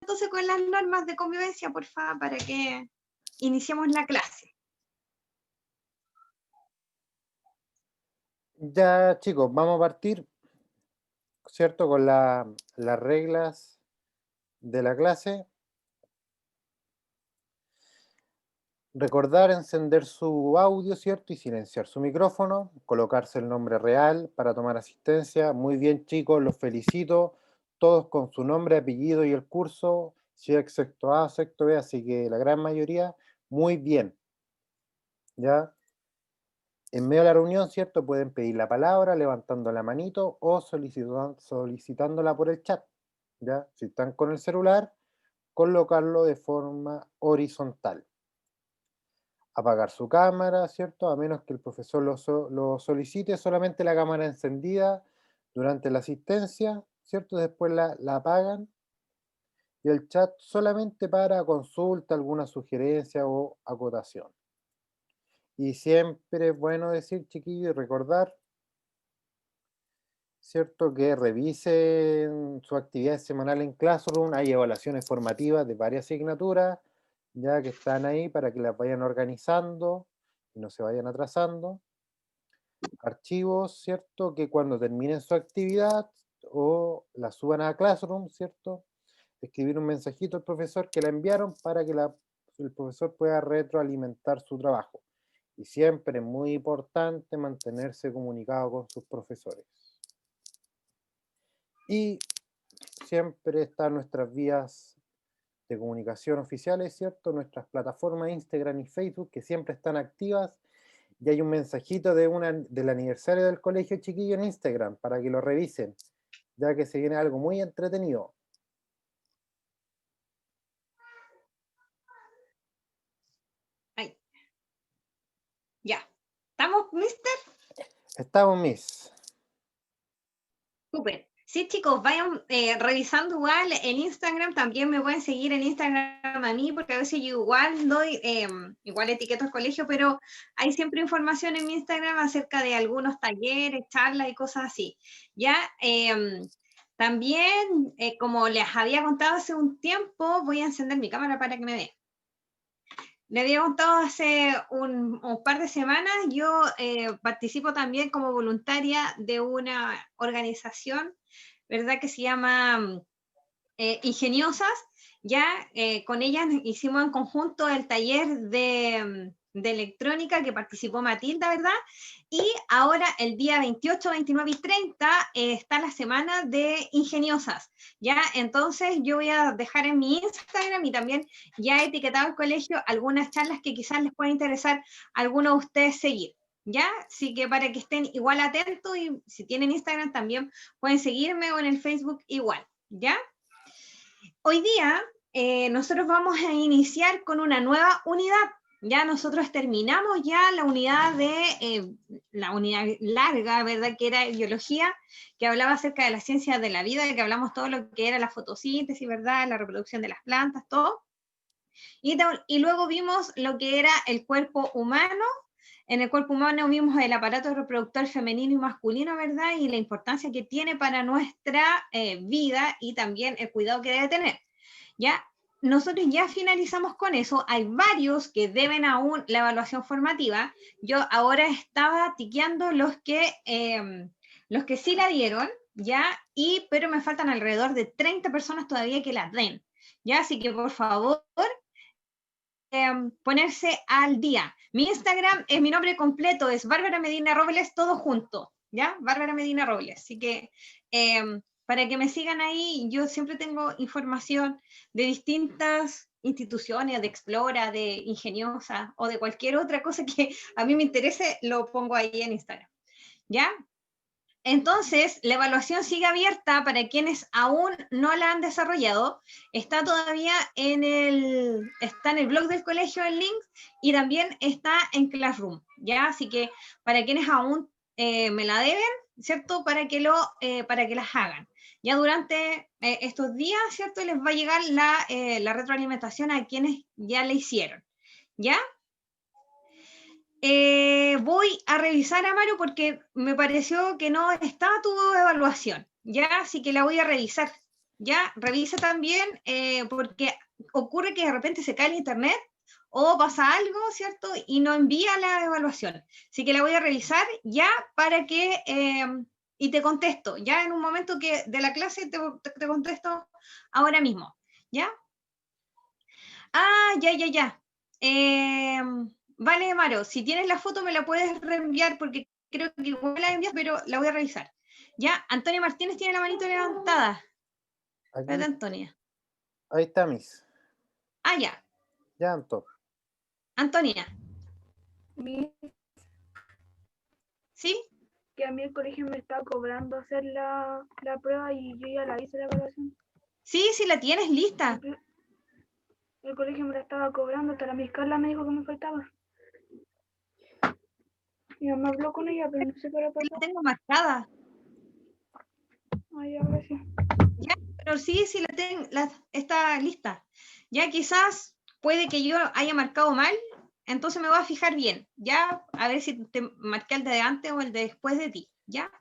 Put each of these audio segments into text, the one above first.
entonces con las normas de convivencia, por favor, para que iniciemos la clase. Ya, chicos, vamos a partir, ¿cierto? Con las reglas de la clase. Recordar encender su audio, ¿cierto? Y silenciar su micrófono, colocarse el nombre real para tomar asistencia. Muy bien, chicos, los felicito. Todos con su nombre, apellido y el curso, sí, excepto A, excepto B, así que la gran mayoría, muy bien. ¿Ya? En medio de la reunión, ¿cierto? Pueden pedir la palabra levantando la manito o solicitándola por el chat. ¿Ya? Si están con el celular, colocarlo de forma horizontal. Apagar su cámara, ¿cierto? A menos que el profesor lo solicite, solamente la cámara encendida durante la asistencia, ¿cierto? Después la apagan y el chat solamente para consulta, alguna sugerencia o acotación. Y siempre es bueno decir, chiquillos, y recordar, ¿cierto? Que revisen su actividad semanal en Classroom, hay evaluaciones formativas de varias asignaturas, ya que están ahí para que las vayan organizando y no se vayan atrasando. Archivos, ¿cierto? Que cuando terminen su actividad o la suban a Classroom, ¿cierto? Escribir un mensajito al profesor que la enviaron para que el profesor pueda retroalimentar su trabajo. Y siempre es muy importante mantenerse comunicado con sus profesores. Y siempre están nuestras vías de comunicación oficiales, ¿cierto? Nuestras plataformas Instagram y Facebook que siempre están activas. Y hay un mensajito del aniversario del colegio chiquillo en Instagram para que lo revisen, ya que se viene algo muy entretenido. Ahí. Ya. ¿Estamos, mister? Estamos, Miss. Súper. Sí, chicos, vayan revisando igual en Instagram, también me pueden seguir en Instagram a mí, porque a veces yo igual doy, igual etiqueto al colegio, pero hay siempre información en mi Instagram acerca de algunos talleres, charlas y cosas así. Ya, también, como les había contado hace un tiempo, voy a encender mi cámara para que me vean. Le había contado hace un par de semanas, yo participo también como voluntaria de una organización, ¿verdad? Que se llama Ingeniosas. Ya con ellas hicimos en conjunto el taller de electrónica que participó Matilda, ¿verdad? Y ahora el día 28, 29 y 30 está la semana de Ingeniosas, ¿ya? Entonces yo voy a dejar en mi Instagram y también ya he etiquetado al colegio algunas charlas que quizás les pueda interesar a algunos de ustedes seguir, ¿ya? Así que para que estén igual atentos y si tienen Instagram también pueden seguirme o en el Facebook igual, ¿ya? Hoy día nosotros vamos a iniciar con una nueva unidad. Ya nosotros terminamos ya la unidad la unidad larga, ¿verdad? Que era biología, que hablaba acerca de la ciencia de la vida, que hablamos todo lo que era la fotosíntesis, ¿verdad? La reproducción de las plantas, todo. Y luego vimos lo que era el cuerpo humano. En el cuerpo humano vimos el aparato reproductor femenino y masculino, ¿verdad? Y la importancia que tiene para nuestra vida y también el cuidado que debe tener. ¿Ya? Nosotros ya finalizamos con eso. Hay varios que deben aún la evaluación formativa. Yo ahora estaba tiqueando los que sí la dieron, ¿ya? Pero me faltan alrededor de 30 personas todavía que la den, ¿ya? Así que por favor, ponerse al día. Mi Instagram es mi nombre completo, es Bárbara Medina Robles, todo junto, ¿ya? Bárbara Medina Robles. Así que para que me sigan ahí, yo siempre tengo información de distintas instituciones, de Explora, de Ingeniosa o de cualquier otra cosa que a mí me interese, lo pongo ahí en Instagram, ¿ya? Entonces, la evaluación sigue abierta para quienes aún no la han desarrollado. Está todavía está en el blog del colegio el link y también está en Classroom, ¿ya? Así que para quienes aún me la deben, ¿cierto? Para que las hagan. Ya durante estos días, ¿cierto? Les va a llegar la retroalimentación a quienes ya la hicieron, ¿ya? Voy a revisar, Amaro, porque me pareció que no estaba tu evaluación, ¿ya? Así que la voy a revisar. ya, revisa también, porque ocurre que de repente se cae el internet o pasa algo, ¿cierto? Y no envía la evaluación. Así que la voy a revisar ya para que, y te contesto, ya en un momento que de la clase te contesto ahora mismo, ¿ya? Ah, ya. Vale, Maro, si tienes la foto me la puedes reenviar porque creo que igual la envías, pero la voy a revisar. Ya, Antonia Martínez tiene la manito levantada. Espérate, Aquí, Antonia. ahí está, Miss. Ah, ya. Ya, Anto. Antonia, Vi ¿sí? que a mí el colegio me está cobrando hacer la prueba y yo ya la hice la evaluación. Sí, la tienes lista. El colegio me la estaba cobrando, hasta la Miss Carla me dijo que me faltaba. Mi mamá habló con ella, pero no sé qué le La pasó. tengo marcada. Ay, ya, gracias. Ya, pero sí, está lista. Ya quizás puede que yo haya marcado mal, entonces me voy a fijar bien. Ya, a ver si te marqué el de antes o el de después de ti. Ya.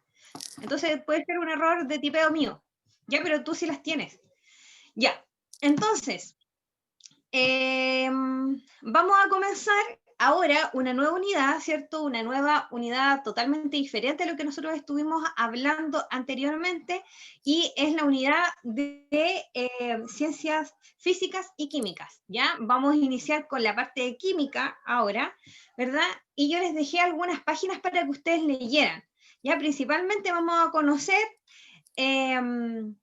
Entonces puede ser un error de tipeo mío. Ya, pero tú sí las tienes. Ya. Entonces, vamos a comenzar ahora una nueva unidad, ¿cierto? Una nueva unidad totalmente diferente a lo que nosotros estuvimos hablando anteriormente, y es la unidad de ciencias físicas y químicas, ¿ya? Vamos a iniciar con la parte de química ahora, ¿verdad? Y yo les dejé algunas páginas para que ustedes leyeran, ¿ya? Principalmente vamos a conocer el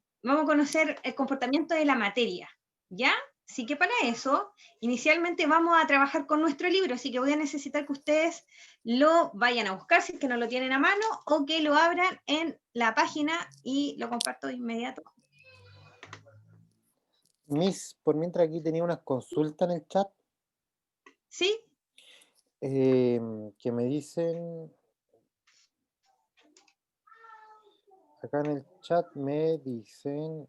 comportamiento de la materia, ¿ya? Así que para eso, inicialmente vamos a trabajar con nuestro libro, así que voy a necesitar que ustedes lo vayan a buscar si es que no lo tienen a mano o que lo abran en la página y lo comparto de inmediato. Miss, por mientras aquí tenía unas consultas en el chat ¿Sí? que me dicen, acá en el chat me dicen,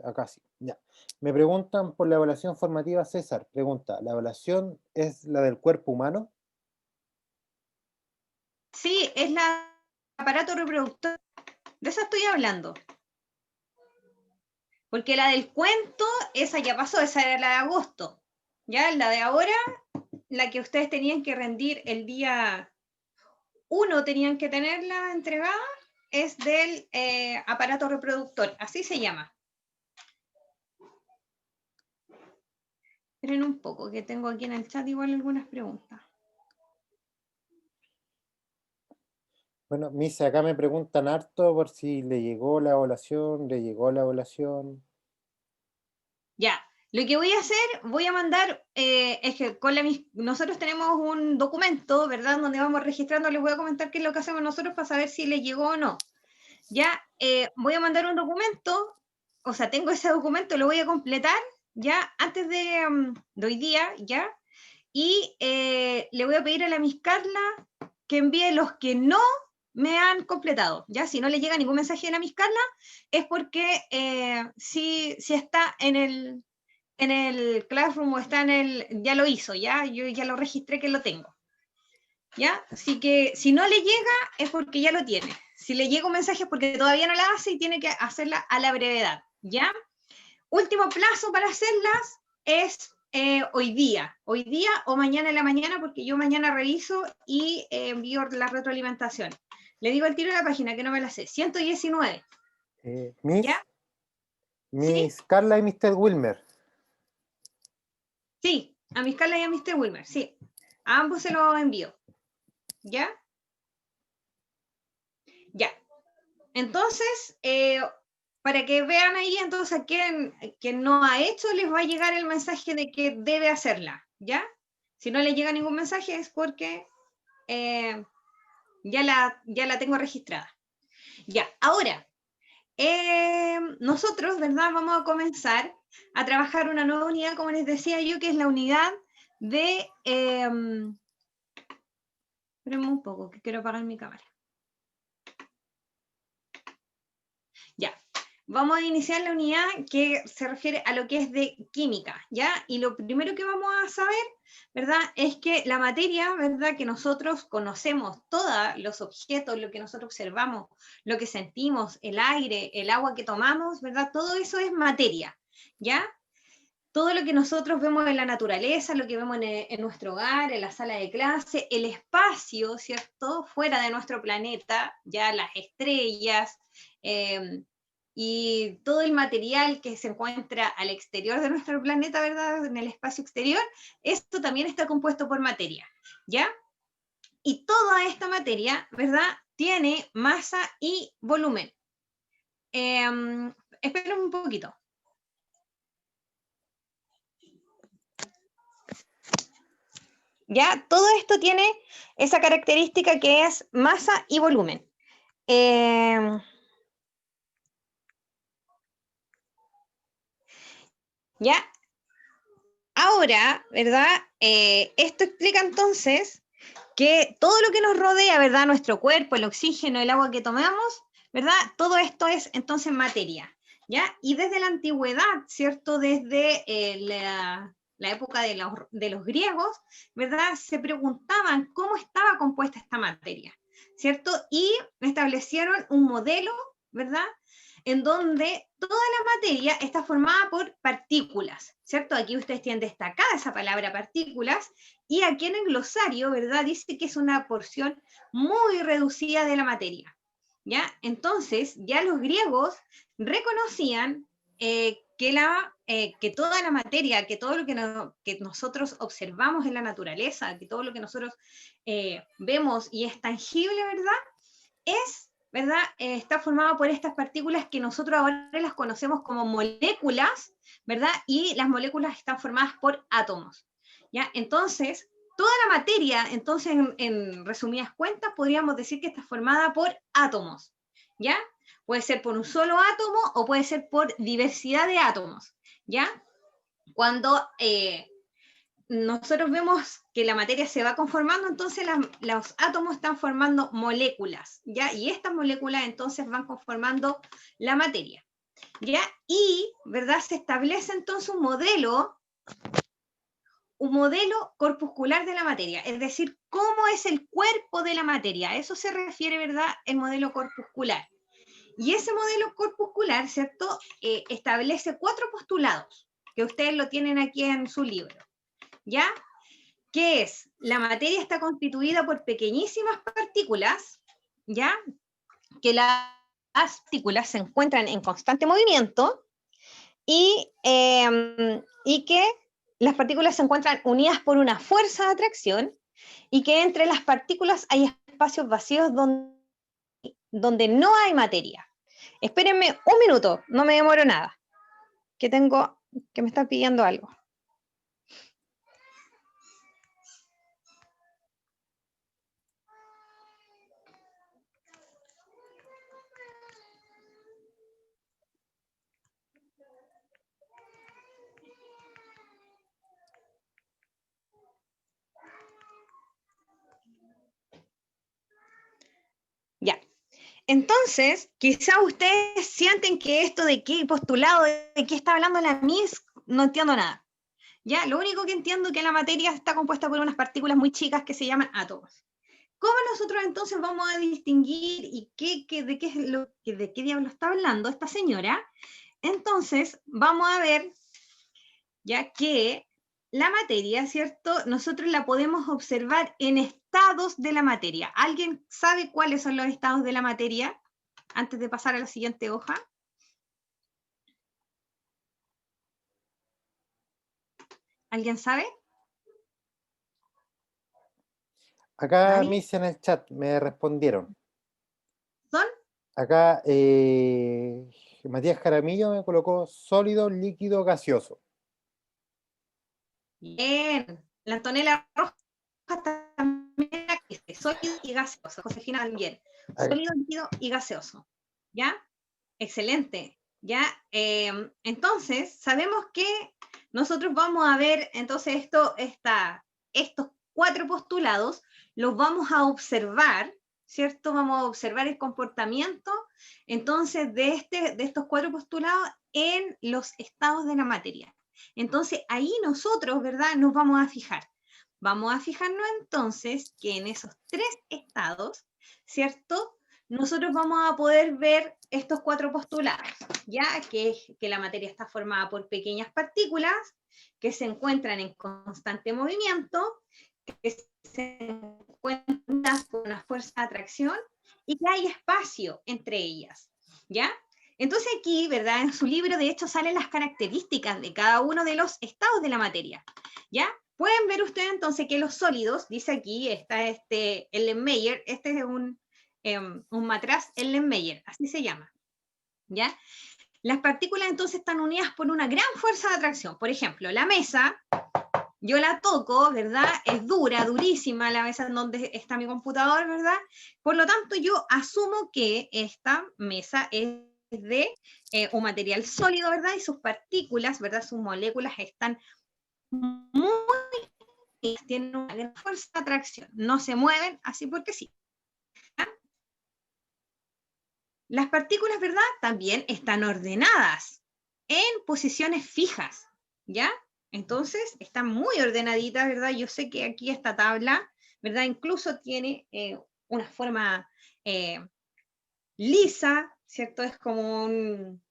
acá sí, ya. Me preguntan por la evaluación formativa, César. Pregunta, ¿la evaluación es la del cuerpo humano? Sí, es la aparato reproductor. De eso estoy hablando. Porque la del cuento, esa ya pasó, esa era la de agosto. Ya, la de ahora, la que ustedes tenían que rendir el día 1, tenían que tenerla entregada, es del aparato reproductor, así se llama. Esperen un poco, que tengo aquí en el chat igual algunas preguntas. Bueno, Miss, acá me preguntan harto por si le llegó la evaluación, le llegó la evaluación. Ya, lo que voy a hacer, voy a mandar, es que nosotros tenemos un documento, ¿verdad? Donde vamos registrando, les voy a comentar qué es lo que hacemos nosotros para saber si les llegó o no. Ya, voy a mandar un documento, o sea, tengo ese documento, lo voy a completar, ya, antes de hoy día, ya, y le voy a pedir a la Miss Carla que envíe los que no me han completado, ya, si no le llega ningún mensaje de la Miss Carla, es porque sí está en el Classroom o está ya lo hizo, ya, yo ya lo registré que lo tengo, ya, así que si no le llega es porque ya lo tiene, si le llega un mensaje es porque todavía no la hace y tiene que hacerla a la brevedad, ya. Último plazo para hacerlas es hoy día o mañana en la mañana, porque yo mañana reviso y envío la retroalimentación. Le digo al tiro de la página que no me la sé, 119, ¿ya? ¿Sí? Miss Carla y Mr. Wilmer. Sí, a Miss Carla y a Mr. Wilmer, sí. A ambos se los envío, ¿ya? Ya. Entonces, para que vean ahí, entonces, a quien no ha hecho, les va a llegar el mensaje de que debe hacerla, ¿ya? Si no le llega ningún mensaje es porque ya la tengo registrada. Ya, ahora, nosotros, ¿verdad? Vamos a comenzar a trabajar una nueva unidad, como les decía yo, que es la unidad de... espérenme un poco, que quiero apagar mi cámara. Ya, vamos a iniciar la unidad que se refiere a lo que es de química, ¿ya? Y lo primero que vamos a saber, ¿verdad? Es que la materia, ¿verdad? Que nosotros conocemos, todos los objetos, lo que nosotros observamos, lo que sentimos, el aire, el agua que tomamos, ¿verdad? Todo eso es materia, ¿ya? Todo lo que nosotros vemos en la naturaleza, lo que vemos en nuestro hogar, en la sala de clase, el espacio, ¿cierto? Fuera de nuestro planeta, ya las estrellas, y todo el material que se encuentra al exterior de nuestro planeta, ¿verdad? En el espacio exterior, esto también está compuesto por materia, ¿ya? Y toda esta materia, ¿verdad? Tiene masa y volumen. Esperen un poquito. ¿Ya? Todo esto tiene esa característica que es masa y volumen. ¿Ya? Ahora, ¿verdad? Esto explica entonces que todo lo que nos rodea, ¿verdad? Nuestro cuerpo, el oxígeno, el agua que tomamos, ¿verdad? Todo esto es entonces materia, ¿ya? Y desde la antigüedad, ¿cierto? Desde la época de los griegos, ¿verdad? Se preguntaban cómo estaba compuesta esta materia, ¿cierto? Y establecieron un modelo, ¿verdad? En donde toda la materia está formada por partículas, ¿cierto? Aquí ustedes tienen destacada esa palabra partículas, y aquí en el glosario, ¿verdad? Dice que es una porción muy reducida de la materia, ¿ya? Entonces, ya los griegos reconocían que toda la materia, que todo lo que nosotros observamos en la naturaleza, que todo lo que nosotros vemos y es tangible, ¿verdad? ¿Verdad? Está formado por estas partículas que nosotros ahora las conocemos como moléculas, ¿verdad? Y las moléculas están formadas por átomos, ¿ya? Entonces, toda la materia, entonces, en resumidas cuentas, podríamos decir que está formada por átomos, ¿ya? Puede ser por un solo átomo o puede ser por diversidad de átomos, ¿ya? Cuando nosotros vemos que la materia se va conformando, entonces los átomos están formando moléculas, ¿ya? Y estas moléculas entonces van conformando la materia, ¿ya? Y, ¿verdad? Se establece entonces un modelo corpuscular de la materia, es decir, cómo es el cuerpo de la materia. A eso se refiere, ¿verdad? El modelo corpuscular. Y ese modelo corpuscular, ¿cierto? Establece 4 postulados, que ustedes lo tienen aquí en su libro, ¿ya? Que es, la materia está constituida por pequeñísimas partículas, ¿ya? Que las partículas se encuentran en constante movimiento y que las partículas se encuentran unidas por una fuerza de atracción y que entre las partículas hay espacios vacíos donde no hay materia. Espérenme un minuto, no me demoro nada, que me están pidiendo algo. Ya. Entonces, quizá ustedes sienten que esto de qué postulado, de qué está hablando la Miss, no entiendo nada. Ya, lo único que entiendo es que la materia está compuesta por unas partículas muy chicas que se llaman átomos. ¿Cómo nosotros entonces vamos a distinguir y de qué diablo está hablando esta señora? Entonces, vamos a ver ya que la materia, ¿cierto? Nosotros la podemos observar en estados de la materia. ¿Alguien sabe cuáles son los estados de la materia? Antes de pasar a la siguiente hoja. ¿Alguien sabe? Acá, ¿Nadie? Miss, en el chat me respondieron. ¿Son? Acá, Matías Jaramillo me colocó sólido, líquido, gaseoso. Bien. La Antonella Roja también dice sólido y gaseoso. Josefina también. Sólido, líquido y gaseoso. ¿Ya? Excelente. ¿Ya? Entonces, sabemos que nosotros vamos a ver, entonces, estos 4 postulados, los vamos a observar, ¿cierto? Vamos a observar el comportamiento, entonces, de estos 4 postulados en los estados de la materia. Entonces, ahí nosotros, ¿verdad?, nos vamos a fijar. Vamos a fijarnos entonces que en esos 3 estados, ¿cierto?, nosotros vamos a poder ver estos 4 postulados, ya que la materia está formada por pequeñas partículas que se encuentran en constante movimiento, que se encuentran con una fuerza de atracción y que hay espacio entre ellas, ¿ya? Entonces aquí, ¿verdad?, en su libro de hecho salen las características de cada uno de los estados de la materia, ¿ya? Pueden ver ustedes entonces que los sólidos, dice aquí, está Erlenmeyer, este es un matraz Erlenmeyer, así se llama, ¿ya? Las partículas entonces están unidas por una gran fuerza de atracción. Por ejemplo, la mesa, yo la toco, ¿verdad? Es dura, durísima la mesa en donde está mi computador, ¿verdad? Por lo tanto, yo asumo que esta mesa es de un material sólido, ¿verdad? Y sus partículas, ¿verdad? Sus moléculas están muy, tienen una gran fuerza de atracción. No se mueven así porque sí. ¿Ya? Las partículas, ¿verdad?, también están ordenadas en posiciones fijas, ¿ya? Entonces, están muy ordenaditas, ¿verdad? Yo sé que aquí esta tabla, ¿verdad?, incluso tiene una forma lisa, ¿cierto? Es como un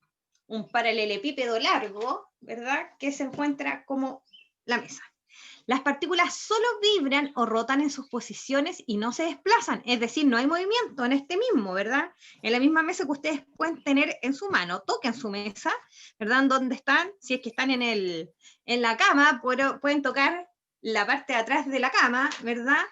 paralelepípedo largo, ¿verdad?, que se encuentra como la mesa. Las partículas solo vibran o rotan en sus posiciones y no se desplazan, es decir, no hay movimiento en este mismo, ¿verdad? En la misma mesa que ustedes pueden tener en su mano, toquen su mesa, ¿verdad? ¿Dónde están? Si es que están en la cama, pueden tocar la parte de atrás de la cama, ¿verdad?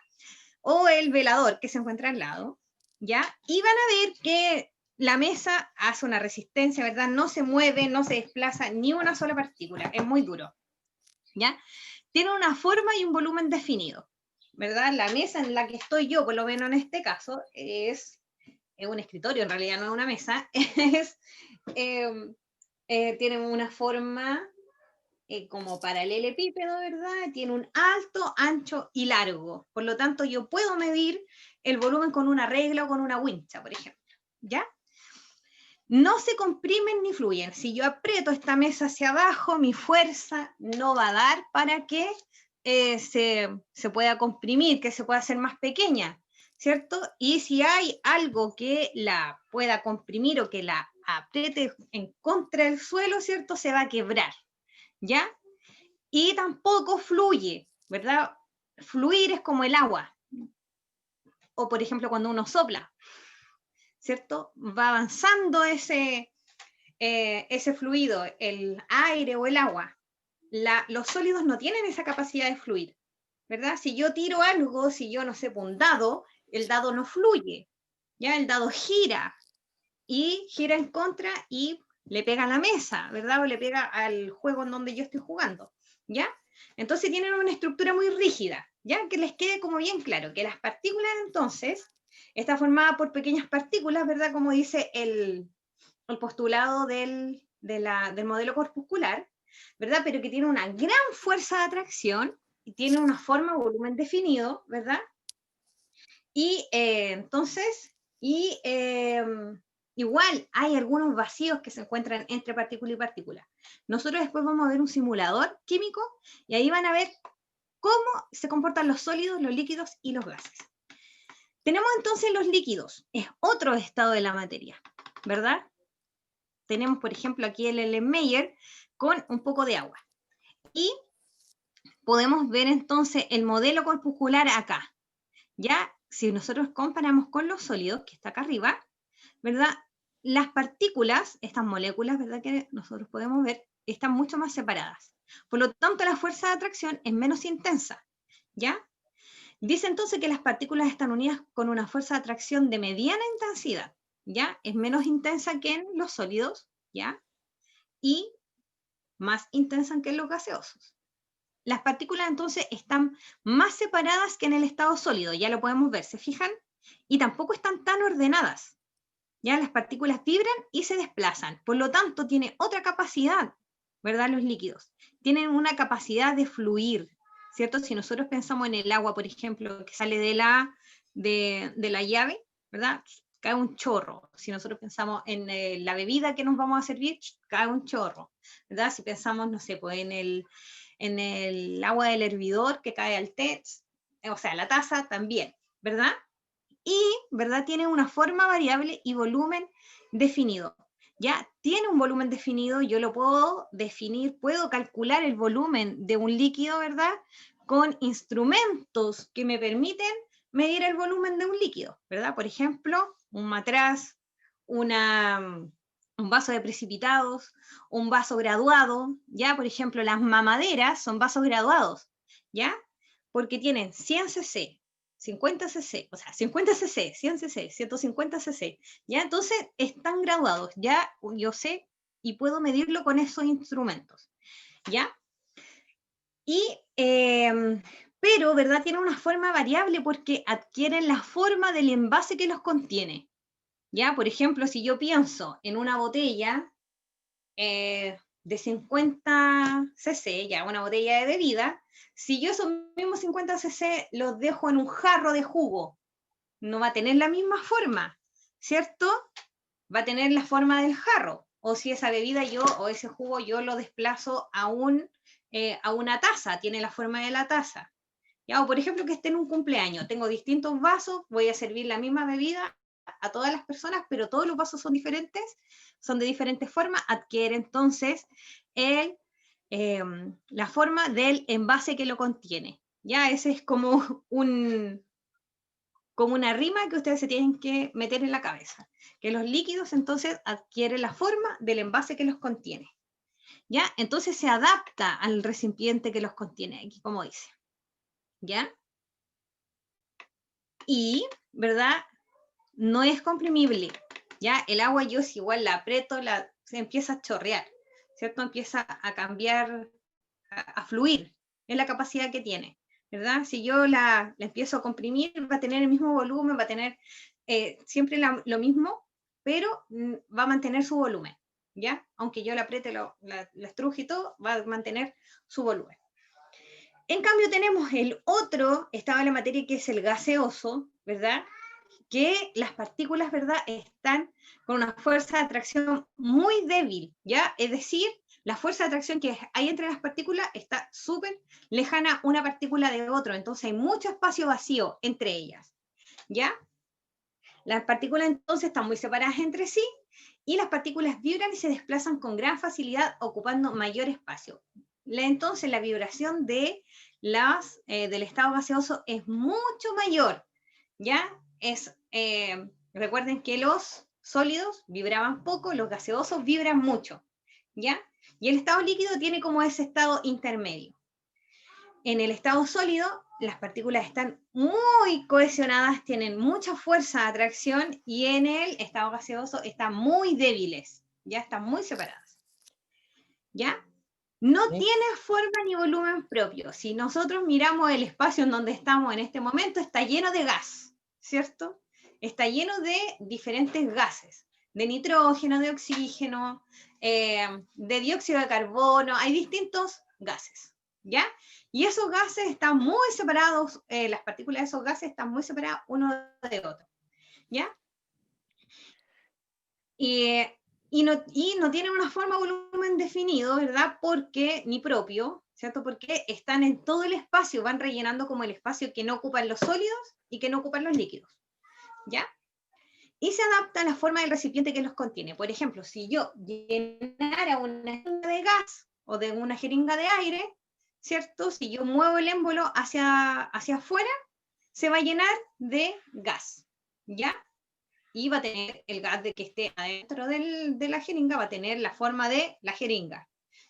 O el velador que se encuentra al lado, ¿ya? Y van a ver que la mesa hace una resistencia, ¿verdad? No se mueve, no se desplaza ni una sola partícula, es muy duro, ¿ya? Tiene una forma y un volumen definido, ¿verdad? La mesa en la que estoy yo, por lo menos en este caso, es un escritorio, en realidad no es una mesa, tiene una forma como paralelepípedo, ¿verdad? Tiene un alto, ancho y largo, por lo tanto yo puedo medir el volumen con una regla o con una wincha, por ejemplo, ¿ya? No se comprimen ni fluyen. Si yo aprieto esta mesa hacia abajo, mi fuerza no va a dar para que se pueda comprimir, que se pueda hacer más pequeña, ¿cierto? Y si hay algo que la pueda comprimir o que la apriete en contra del suelo, ¿cierto?, se va a quebrar, ¿ya? Y tampoco fluye, ¿verdad? Fluir es como el agua. O, por ejemplo, cuando uno sopla, ¿cierto? Va avanzando ese fluido, el aire o el agua. Los sólidos no tienen esa capacidad de fluir, ¿verdad? Si yo tiro algo, si yo, no sé, un dado, el dado no fluye, ¿ya? El dado gira y gira en contra y le pega a la mesa, ¿verdad? O le pega al juego en donde yo estoy jugando, ¿ya? Entonces tienen una estructura muy rígida, ¿ya? Que les quede como bien claro, que las partículas entonces está formada por pequeñas partículas, ¿verdad? Como dice el postulado del modelo corpuscular, ¿verdad? Pero que tiene una gran fuerza de atracción y tiene una forma o volumen definido, ¿verdad? Y entonces, igual hay algunos vacíos que se encuentran entre partícula y partícula. Nosotros después vamos a ver un simulador químico y ahí van a ver cómo se comportan los sólidos, los líquidos y los gases. Tenemos entonces los líquidos, es otro estado de la materia, ¿verdad? Tenemos, por ejemplo, aquí el Erlenmeyer con un poco de agua. Y podemos ver entonces el modelo corpuscular acá. Ya, si nosotros comparamos con los sólidos, que está acá arriba, ¿verdad? Las partículas, estas moléculas, ¿verdad?, que nosotros podemos ver, están mucho más separadas. Por lo tanto, la fuerza de atracción es menos intensa, ¿ya? Dice entonces que las partículas están unidas con una fuerza de atracción de mediana intensidad, ¿ya? Es menos intensa que en los sólidos, ¿ya? Y más intensa que en los gaseosos. Las partículas entonces están más separadas que en el estado sólido, ya lo podemos ver, ¿se fijan? Y tampoco están tan ordenadas. Ya las partículas vibran y se desplazan, por lo tanto tiene otra capacidad, ¿verdad? Los líquidos tienen una capacidad de fluir, ¿cierto? Si nosotros pensamos en el agua, por ejemplo, que sale de la llave, ¿verdad? Cae un chorro. Si nosotros pensamos en la bebida que nos vamos a servir, cae un chorro, ¿verdad? Si pensamos, no sé, pues en el agua del hervidor que cae al té, o sea, la taza también, ¿verdad? Y, ¿verdad? Tiene una forma variable y volumen definido. Ya tiene un volumen definido, yo lo puedo definir, puedo calcular el volumen de un líquido, ¿verdad? Con instrumentos que me permiten medir el volumen de un líquido, ¿verdad? Por ejemplo, un matraz, un vaso de precipitados, un vaso graduado, ¿ya? Por ejemplo, las mamaderas son vasos graduados, ¿ya? Porque tienen 100 cc, 50 cc, o sea, 50 cc, 100 cc, 150 cc, ¿ya? Entonces están graduados, ya yo sé y puedo medirlo con esos instrumentos, ¿ya? Y, pero, ¿verdad? Tiene una forma variable porque adquieren la forma del envase que los contiene, ¿ya? Por ejemplo, si yo pienso en una botella de 50 cc, ya una botella de bebida, si yo esos mismos 50 cc los dejo en un jarro de jugo, no va a tener la misma forma, ¿cierto? Va a tener la forma del jarro. O si esa bebida yo, o ese jugo yo lo desplazo a una taza, tiene la forma de la taza. ¿Ya? O por ejemplo que esté en un cumpleaños, tengo distintos vasos, voy a servir la misma bebida a todas las personas, pero todos los vasos son diferentes, son de diferentes formas, adquiere entonces la forma del envase que lo contiene. Ya, ese es como una rima que ustedes se tienen que meter en la cabeza, que los líquidos entonces adquieren la forma del envase que los contiene. ¿Ya? Entonces se adapta al recipiente que los contiene, aquí como dice. ¿Ya? Y, ¿verdad? No es comprimible, ¿ya? El agua yo si igual la aprieto, se empieza a chorrear, ¿cierto? Empieza a cambiar, a fluir, es la capacidad que tiene, ¿verdad? Si yo la empiezo a comprimir, va a tener el mismo volumen, va a tener siempre lo mismo, pero va a mantener su volumen, ¿ya? Aunque yo la apriete, la estruje y todo, va a mantener su volumen. En cambio tenemos el otro estado de la materia que es el gaseoso, ¿verdad? Que las partículas, ¿verdad?, están con una fuerza de atracción muy débil, ¿ya? Es decir, la fuerza de atracción que hay entre las partículas está súper lejana una partícula de otra, entonces hay mucho espacio vacío entre ellas, ¿ya? Las partículas entonces están muy separadas entre sí y las partículas vibran y se desplazan con gran facilidad ocupando mayor espacio. Entonces la vibración del estado gaseoso es mucho mayor, ¿ya? Recuerden que los sólidos vibraban poco, los gaseosos vibran mucho, ¿ya? Y el estado líquido tiene como ese estado intermedio. En el estado sólido, las partículas están muy cohesionadas, tienen mucha fuerza de atracción, y en el estado gaseoso están muy débiles, ya están muy separadas, ¿ya? No tiene forma ni volumen propio. Si nosotros miramos el espacio en donde estamos en este momento, está lleno de gas, ¿cierto? Está lleno de diferentes gases, de nitrógeno, de oxígeno, de dióxido de carbono, hay distintos gases, ¿ya? Y esos gases están muy separados, las partículas de esos gases están muy separadas uno de otro, ¿ya? Y no tienen una forma o volumen definido, ¿verdad? Porque, ni propio, ¿cierto? Porque están en todo el espacio, van rellenando como el espacio que no ocupan los sólidos y que no ocupan los líquidos, ¿ya? Y se adapta a la forma del recipiente que los contiene. Por ejemplo, si yo llenara una jeringa de gas o de una jeringa de aire, ¿cierto? Si yo muevo el émbolo hacia afuera, se va a llenar de gas, ¿ya? Y va a tener el gas de que esté adentro de la jeringa, va a tener la forma de la jeringa,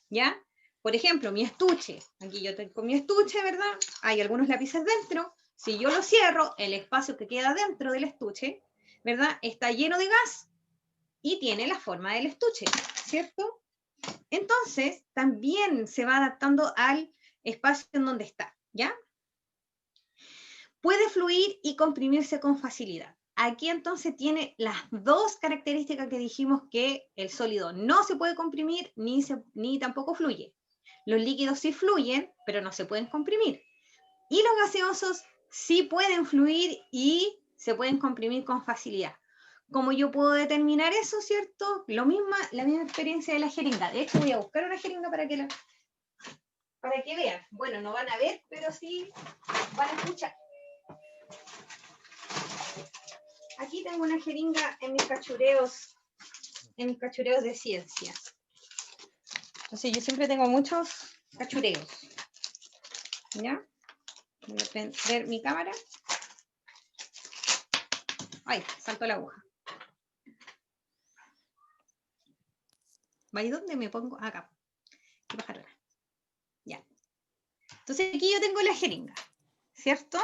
¿ya? Por ejemplo, mi estuche, aquí yo tengo mi estuche, ¿verdad? Hay algunos lápices dentro, si yo lo cierro, el espacio que queda dentro del estuche, ¿verdad?, está lleno de gas y tiene la forma del estuche, ¿cierto? Entonces, también se va adaptando al espacio en donde está, ¿ya? Puede fluir y comprimirse con facilidad. Aquí entonces tiene las dos características que dijimos, que el sólido no se puede comprimir ni tampoco fluye. Los líquidos sí fluyen, pero no se pueden comprimir. Y los gaseosos sí pueden fluir y se pueden comprimir con facilidad. ¿Cómo yo puedo determinar eso, cierto? La misma experiencia de la jeringa. De hecho, voy a buscar una jeringa para que vean. Bueno, no van a ver, pero sí van a escuchar. Aquí tengo una jeringa en mis cachureos de ciencia. Entonces yo siempre tengo muchos cachureos. ¿Ya? Voy a prender mi cámara. Ay, saltó la aguja. ¿Y dónde me pongo? Acá. Ya. Entonces aquí yo tengo la jeringa, ¿cierto?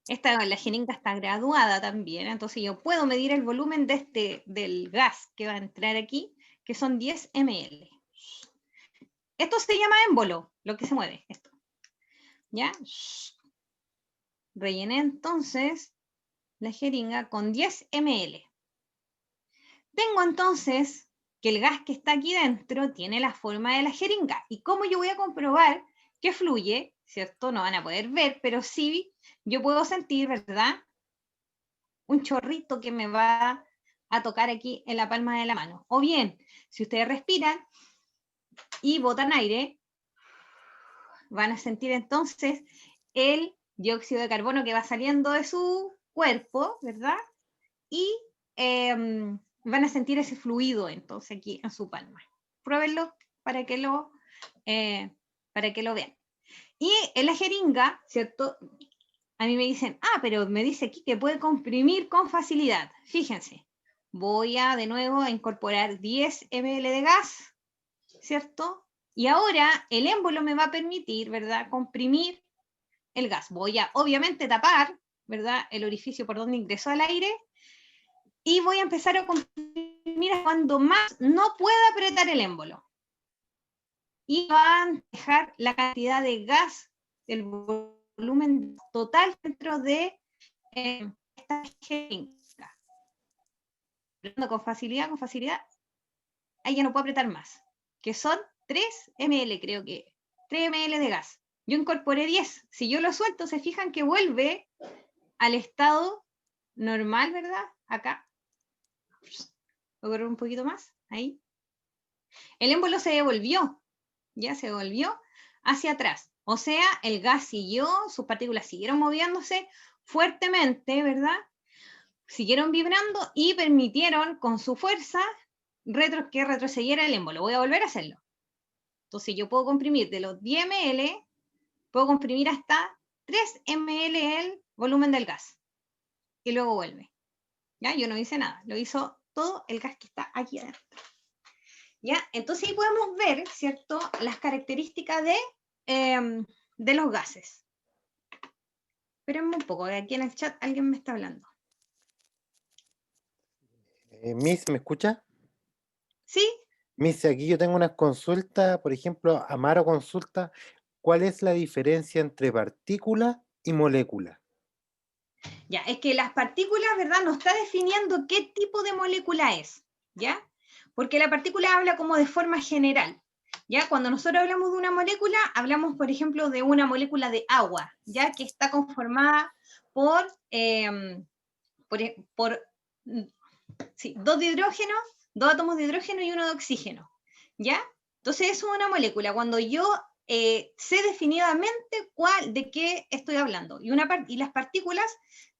La jeringa está graduada también, entonces yo puedo medir el volumen del gas que va a entrar aquí, que son 10 ml. Esto se llama émbolo, lo que se mueve, esto. ¿Ya? Rellené entonces la jeringa con 10 ml. Tengo entonces que el gas que está aquí dentro tiene la forma de la jeringa. ¿Y cómo yo voy a comprobar que fluye? ¿Cierto? No van a poder ver, pero sí yo puedo sentir, ¿verdad? Un chorrito que me va a tocar aquí en la palma de la mano. O bien, si ustedes respiran y botan aire, van a sentir entonces el dióxido de carbono que va saliendo de su cuerpo, ¿verdad? Y van a sentir ese fluido entonces aquí en su palma. Pruébenlo para que lo vean. Y en la jeringa, ¿cierto? A mí me dicen, pero me dice aquí que puede comprimir con facilidad. Fíjense, voy a de nuevo a incorporar 10 ml de gas, ¿cierto? Y ahora el émbolo me va a permitir, ¿verdad?, comprimir el gas. Voy a, obviamente, tapar, ¿verdad?, el orificio por donde ingresó el aire y voy a empezar a comprimir cuando más no pueda apretar el émbolo. Y van a dejar la cantidad de gas, el volumen total dentro de esta jeringa. Con facilidad, ahí ya no puedo apretar más, que son 3 ml, creo que 3 ml de gas. Yo incorporé 10. Si yo lo suelto, se fijan que vuelve al estado normal, ¿verdad? Acá. Voy a correr un poquito más, ahí. El émbolo se devolvió, ya se volvió hacia atrás. O sea, el gas siguió, sus partículas siguieron moviéndose fuertemente, ¿verdad? Siguieron vibrando y permitieron con su fuerza que retrocediera el émbolo. Voy a volver a hacerlo. Entonces yo puedo comprimir de los 10 ml, puedo comprimir hasta 3 ml el volumen del gas. Y luego vuelve. ¿Ya? Yo no hice nada, lo hizo todo el gas que está aquí adentro. ¿Ya? Entonces ahí podemos ver, ¿cierto?, las características de los gases. Espérenme un poco, aquí en el chat alguien me está hablando. Miss, ¿me escucha? ¿Sí? Miss, aquí yo tengo una consulta, por ejemplo, Amaro consulta, ¿cuál es la diferencia entre partícula y molécula? Ya, es que las partículas, ¿verdad?, no está definiendo qué tipo de molécula es, ¿ya? Porque la partícula habla como de forma general, ¿ya? Cuando nosotros hablamos de una molécula, hablamos, por ejemplo, de una molécula de agua, ¿ya? Que está conformada por 2 de hidrógeno, 2 átomos de hidrógeno y 1 de oxígeno, ¿ya? Entonces eso es una molécula. Cuando yo sé definidamente de qué estoy hablando. Y las partículas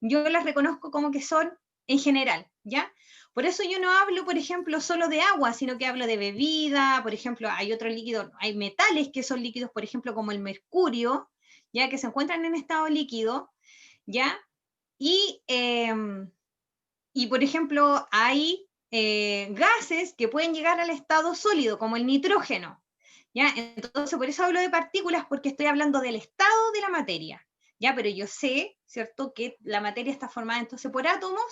yo las reconozco como que son en general, ¿ya? Por eso yo no hablo, por ejemplo, solo de agua, sino que hablo de bebida, por ejemplo, hay otros líquidos, hay metales que son líquidos, por ejemplo, como el mercurio, ¿ya? Que se encuentran en estado líquido, ¿ya? Y por ejemplo, hay gases que pueden llegar al estado sólido, como el nitrógeno, ¿ya? Entonces, por eso hablo de partículas, porque estoy hablando del estado de la materia, ¿ya? Pero yo sé, ¿cierto?, que la materia está formada entonces por átomos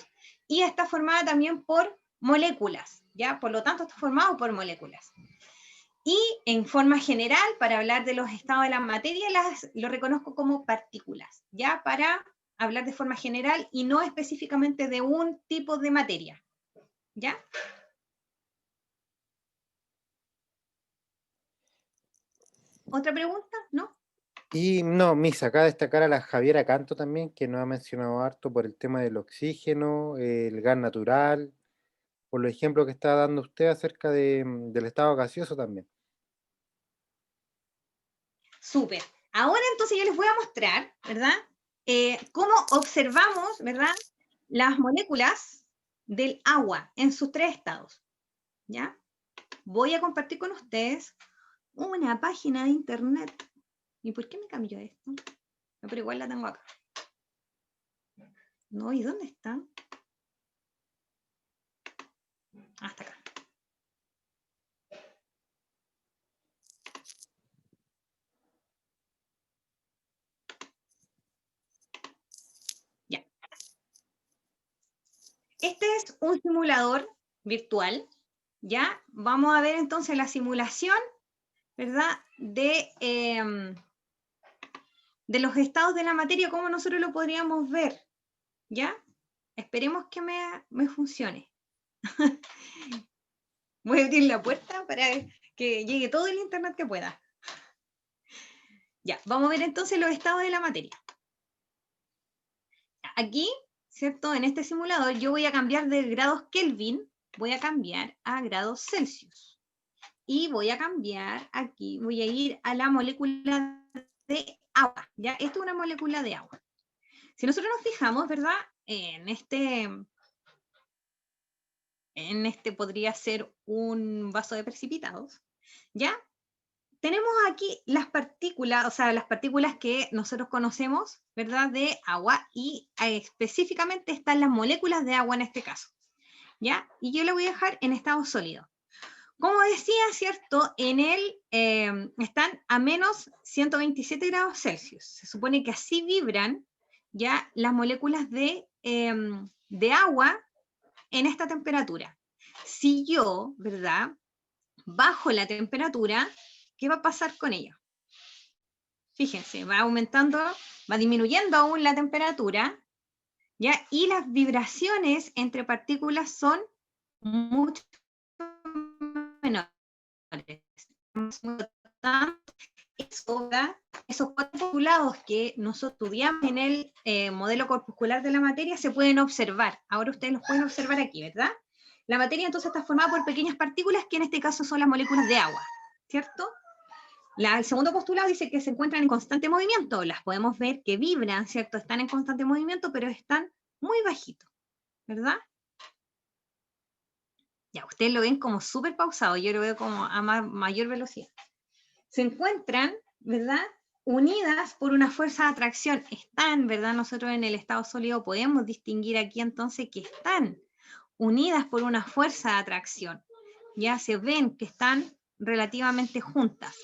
y está formada también por moléculas, ¿ya? Por lo tanto, está formado por moléculas. Y en forma general, para hablar de los estados de la materia, lo reconozco como partículas, ¿ya? Para hablar de forma general y no específicamente de un tipo de materia, ¿ya? ¿Otra pregunta? ¿No? Y no, Misa, acá destacar a la Javiera Canto también, que nos ha mencionado harto por el tema del oxígeno, el gas natural, por los ejemplos que está dando usted acerca del estado gaseoso también. Súper. Ahora entonces yo les voy a mostrar, ¿verdad? Cómo observamos, ¿verdad? Las moléculas del agua en sus tres estados, ¿ya? Voy a compartir con ustedes una página de internet. ¿Y por qué me cambió esto? No, pero igual la tengo acá. No, ¿y dónde está? Hasta acá. Ya. Este es un simulador virtual, ¿ya? Vamos a ver entonces la simulación, ¿verdad? De los estados de la materia, cómo nosotros lo podríamos ver, ¿ya? Esperemos que me funcione. Voy a abrir la puerta para que llegue todo el internet que pueda. Ya, vamos a ver entonces los estados de la materia. Aquí, ¿cierto? En este simulador yo voy a cambiar de grados Kelvin, voy a cambiar a grados Celsius. Y voy a cambiar aquí, voy a ir a la molécula de agua, ¿ya? Esto es una molécula de agua. Si nosotros nos fijamos, ¿verdad? En este podría ser un vaso de precipitados, ¿ya? Tenemos aquí las partículas, o sea, las partículas que nosotros conocemos, ¿verdad? De agua, y específicamente están las moléculas de agua en este caso, ¿ya? Y yo lo voy a dejar en estado sólido. Como decía, ¿cierto? Están a menos 127 grados Celsius. Se supone que así vibran ya las moléculas de agua en esta temperatura. Si yo, ¿verdad? Bajo la temperatura, ¿qué va a pasar con ella? Fíjense, va aumentando, va disminuyendo aún la temperatura, ¿ya? Y las vibraciones entre partículas son mucho menores. Esos cuatro postulados que nosotros estudiamos en el modelo corpuscular de la materia se pueden observar. Ahora ustedes los pueden observar aquí, ¿verdad? La materia entonces está formada por pequeñas partículas que en este caso son las moléculas de agua, ¿cierto? El segundo postulado dice que se encuentran en constante movimiento. Las podemos ver que vibran, ¿cierto? Están en constante movimiento, pero están muy bajitos, ¿verdad? Ya, ustedes lo ven como súper pausado, yo lo veo como a mayor velocidad. Se encuentran, ¿verdad? Unidas por una fuerza de atracción. Están, ¿verdad? Nosotros en el estado sólido podemos distinguir aquí entonces que están unidas por una fuerza de atracción. Ya se ven que están relativamente juntas,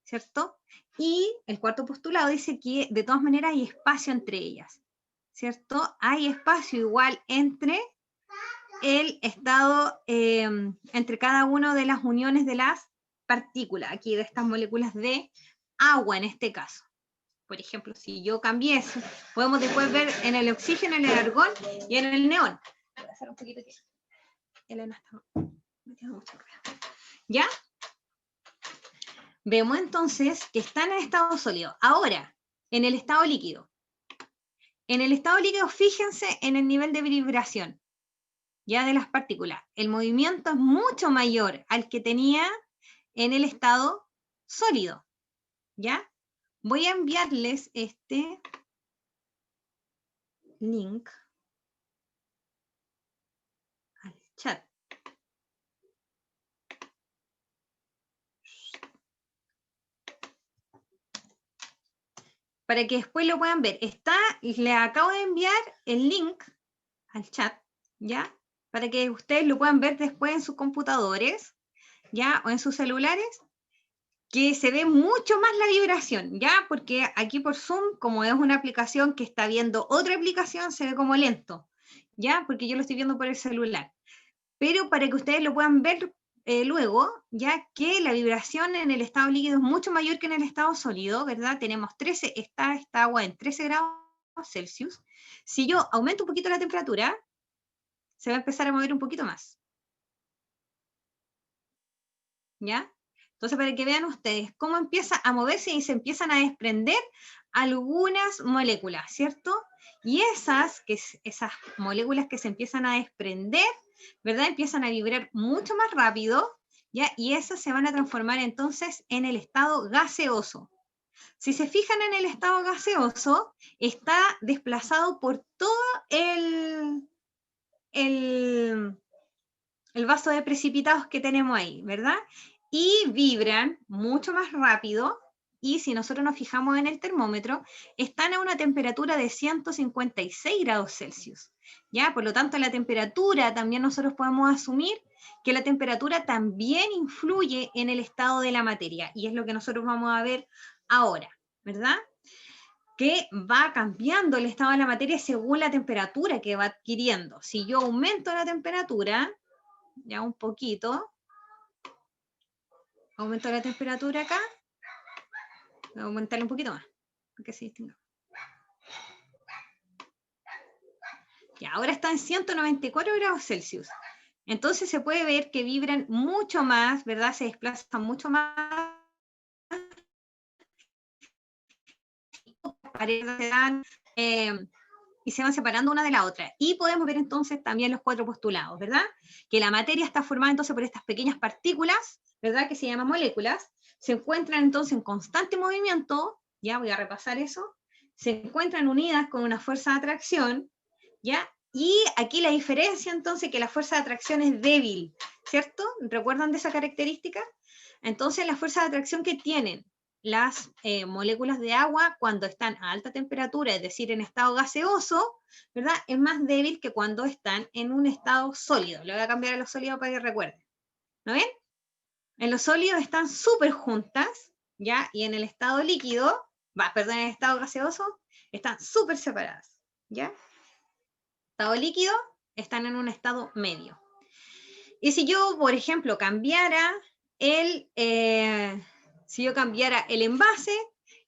¿cierto? Y el cuarto postulado dice que de todas maneras hay espacio entre ellas, ¿cierto? Hay espacio igual entre el estado, entre cada una de las uniones de las partículas, aquí de estas moléculas de agua en este caso. Por ejemplo, si yo cambié eso, podemos después ver en el oxígeno, en el argón y en el neón. Voy a hacer un poquito aquí. Elena está metiendo mucho ruido. ¿Ya? Vemos entonces que están en estado sólido. Ahora, en el estado líquido. En el estado líquido, fíjense en el nivel de vibración, ya de las partículas. El movimiento es mucho mayor al que tenía en el estado sólido, ¿ya? Voy a enviarles este link al chat. Para que después lo puedan ver. Les acabo de enviar el link al chat, ¿ya? Para que ustedes lo puedan ver después en sus computadores, ¿ya? O en sus celulares, que se ve mucho más la vibración, ¿ya? Porque aquí por Zoom, como es una aplicación que está viendo otra aplicación, se ve como lento, ¿ya? Porque yo lo estoy viendo por el celular. Pero para que ustedes lo puedan ver luego, ya que la vibración en el estado líquido es mucho mayor que en el estado sólido, ¿verdad? Tenemos esta agua en 13 grados Celsius. Si yo aumento un poquito la temperatura, se va a empezar a mover un poquito más, ¿ya? Entonces, para que vean ustedes cómo empieza a moverse y se empiezan a desprender algunas moléculas, ¿cierto? Y esas moléculas que se empiezan a desprender, ¿verdad? Empiezan a vibrar mucho más rápido, ¿ya? Y esas se van a transformar entonces en el estado gaseoso. Si se fijan en el estado gaseoso, está desplazado por todo el vaso de precipitados que tenemos ahí, ¿verdad? Y vibran mucho más rápido, y si nosotros nos fijamos en el termómetro, están a una temperatura de 156 grados Celsius, ¿ya? Por lo tanto, la temperatura también nosotros podemos asumir que la temperatura también influye en el estado de la materia, y es lo que nosotros vamos a ver ahora, ¿verdad? Que va cambiando el estado de la materia según la temperatura que va adquiriendo. Si yo aumento la temperatura, ya un poquito, aumento la temperatura acá, voy a aumentarle un poquito más, para que se distinga. Ya, ahora está en 194 grados Celsius. Entonces se puede ver que vibran mucho más, ¿verdad? Se desplazan mucho más. Paredes se dan, y se van separando una de la otra. Y podemos ver entonces también los cuatro postulados, ¿verdad? Que la materia está formada entonces por estas pequeñas partículas, ¿verdad? Que se llaman moléculas. Se encuentran entonces en constante movimiento, ya voy a repasar eso. Se encuentran unidas con una fuerza de atracción, ¿ya? Y aquí la diferencia entonces que la fuerza de atracción es débil, ¿cierto? ¿Recuerdan de esa característica? Entonces la fuerza de atracción que tienen las moléculas de agua cuando están a alta temperatura, es decir, en estado gaseoso, ¿verdad? Es más débil que cuando están en un estado sólido. Le voy a cambiar a los sólidos para que recuerden. ¿No ven? En los sólidos están súper juntas, ¿ya? Y en el estado líquido, en el estado gaseoso, están súper separadas, ¿ya? Estado líquido, están en un estado medio. Y si yo, por ejemplo, cambiara el envase,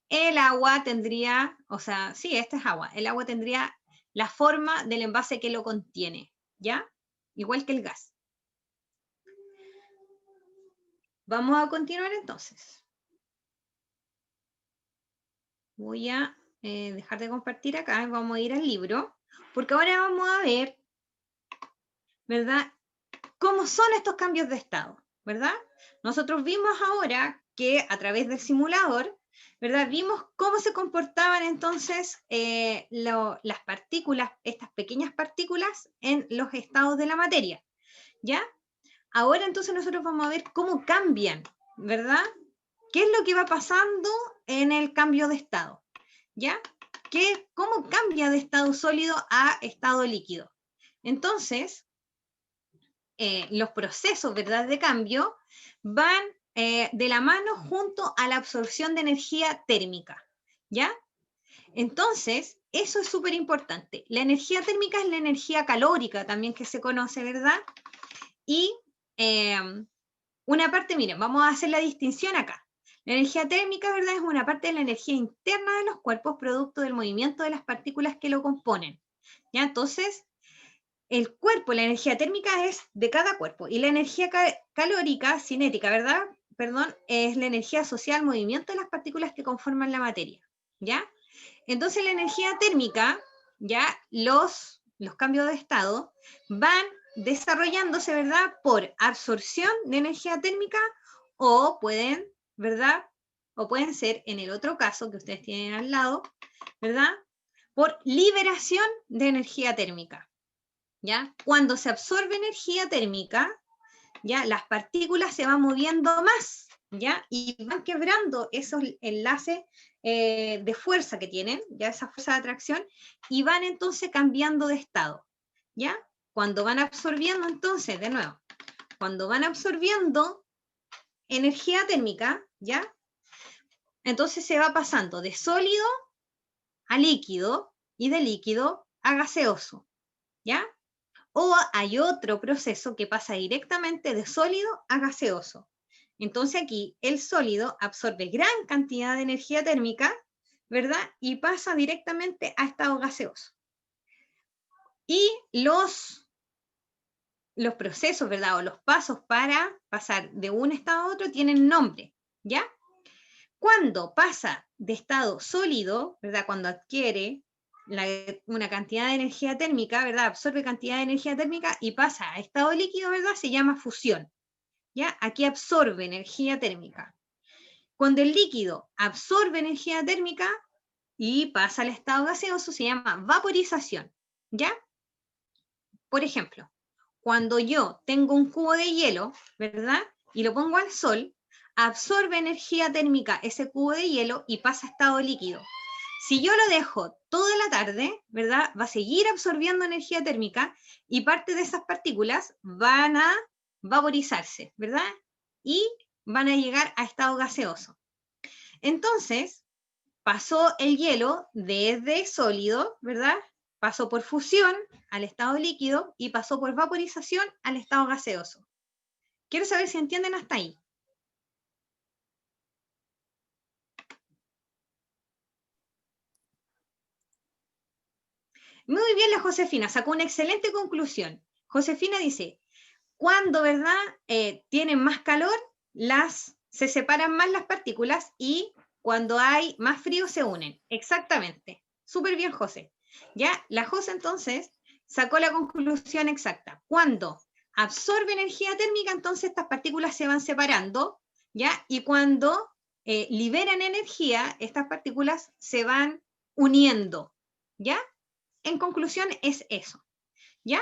el agua tendría, o sea, sí, este es agua, el agua tendría la forma del envase que lo contiene, ¿ya? Igual que el gas. Vamos a continuar entonces. Voy a dejar de compartir acá y vamos a ir al libro, porque ahora vamos a ver, ¿verdad? ¿Cómo son estos cambios de estado? ¿Verdad? Nosotros vimos ahora que a través del simulador, ¿verdad? Vimos cómo se comportaban entonces las partículas, estas pequeñas partículas en los estados de la materia, ¿ya? Ahora entonces nosotros vamos a ver cómo cambian, ¿verdad? ¿Qué es lo que va pasando en el cambio de estado? ¿Ya? ¿Cómo cambia de estado sólido a estado líquido? Entonces, los procesos, ¿verdad?, de cambio van de la mano junto a la absorción de energía térmica, ¿ya? Entonces, eso es súper importante. La energía térmica es la energía calórica también que se conoce, ¿verdad? Y una parte, miren, vamos a hacer la distinción acá. La energía térmica, ¿verdad?, es una parte de la energía interna de los cuerpos producto del movimiento de las partículas que lo componen, ¿ya? Entonces, el cuerpo, la energía térmica es de cada cuerpo, y la energía calórica, cinética, ¿verdad? Perdón, es la energía asociada al movimiento de las partículas que conforman la materia, ¿ya? Entonces la energía térmica, ya los cambios de estado van desarrollándose, ¿verdad?, por absorción de energía térmica, o pueden, ¿verdad?, o pueden ser, en el otro caso que ustedes tienen al lado, ¿verdad?, por liberación de energía térmica. ¿Ya? Cuando se absorbe energía térmica, ¿ya?, las partículas se van moviendo más, ¿ya?, y van quebrando esos enlaces de fuerza que tienen, ya esa fuerza de atracción, y van entonces cambiando de estado, ¿ya? Cuando van absorbiendo entonces, de nuevo, cuando van absorbiendo energía térmica, ¿ya?, entonces se va pasando de sólido a líquido y de líquido a gaseoso, ¿ya? O hay otro proceso que pasa directamente de sólido a gaseoso. Entonces aquí el sólido absorbe gran cantidad de energía térmica, ¿verdad?, y pasa directamente a estado gaseoso. Y los los procesos, ¿verdad? O los pasos para pasar de un estado a otro tienen nombre, ¿ya? Cuando pasa de estado sólido, ¿verdad? Cuando adquiere una cantidad de energía térmica, ¿verdad? Absorbe cantidad de energía térmica y pasa a estado líquido, ¿verdad? Se llama fusión, ¿ya? Aquí absorbe energía térmica. Cuando el líquido absorbe energía térmica y pasa al estado gaseoso, se llama vaporización, ¿ya? Por ejemplo, cuando yo tengo un cubo de hielo, ¿verdad? Y lo pongo al sol, absorbe energía térmica ese cubo de hielo y pasa a estado líquido. Si yo lo dejo toda la tarde, ¿verdad? Va a seguir absorbiendo energía térmica y parte de esas partículas van a vaporizarse, ¿verdad? Y van a llegar a estado gaseoso. Entonces, pasó el hielo desde sólido, ¿verdad? Pasó por fusión al estado líquido y pasó por vaporización al estado gaseoso. Quiero saber si entienden hasta ahí. Muy bien, la Josefina sacó una excelente conclusión. Josefina dice, cuando, ¿verdad? Tienen más calor, se separan más las partículas y cuando hay más frío se unen. Exactamente. Súper bien, José. Ya, la José entonces sacó la conclusión exacta. Cuando absorbe energía térmica, entonces estas partículas se van separando, ¿ya? Y cuando liberan energía, estas partículas se van uniendo, ¿ya? En conclusión es eso, ¿ya?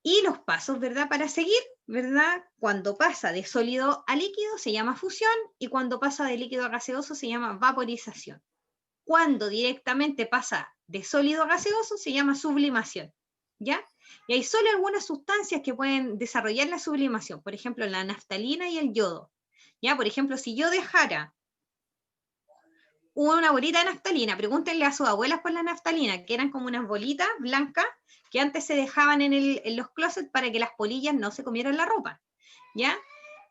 Y los pasos, ¿verdad? Para seguir, ¿verdad? Cuando pasa de sólido a líquido se llama fusión y cuando pasa de líquido a gaseoso se llama vaporización. Cuando directamente pasa de sólido a gaseoso se llama sublimación, ¿ya? Y hay solo algunas sustancias que pueden desarrollar la sublimación, por ejemplo, la naftalina y el yodo, ¿ya? Por ejemplo, si yo dejara una bolita de naftalina, pregúntenle a sus abuelas por la naftalina, que eran como unas bolitas blancas que antes se dejaban en los closets para que las polillas no se comieran la ropa, ¿ya?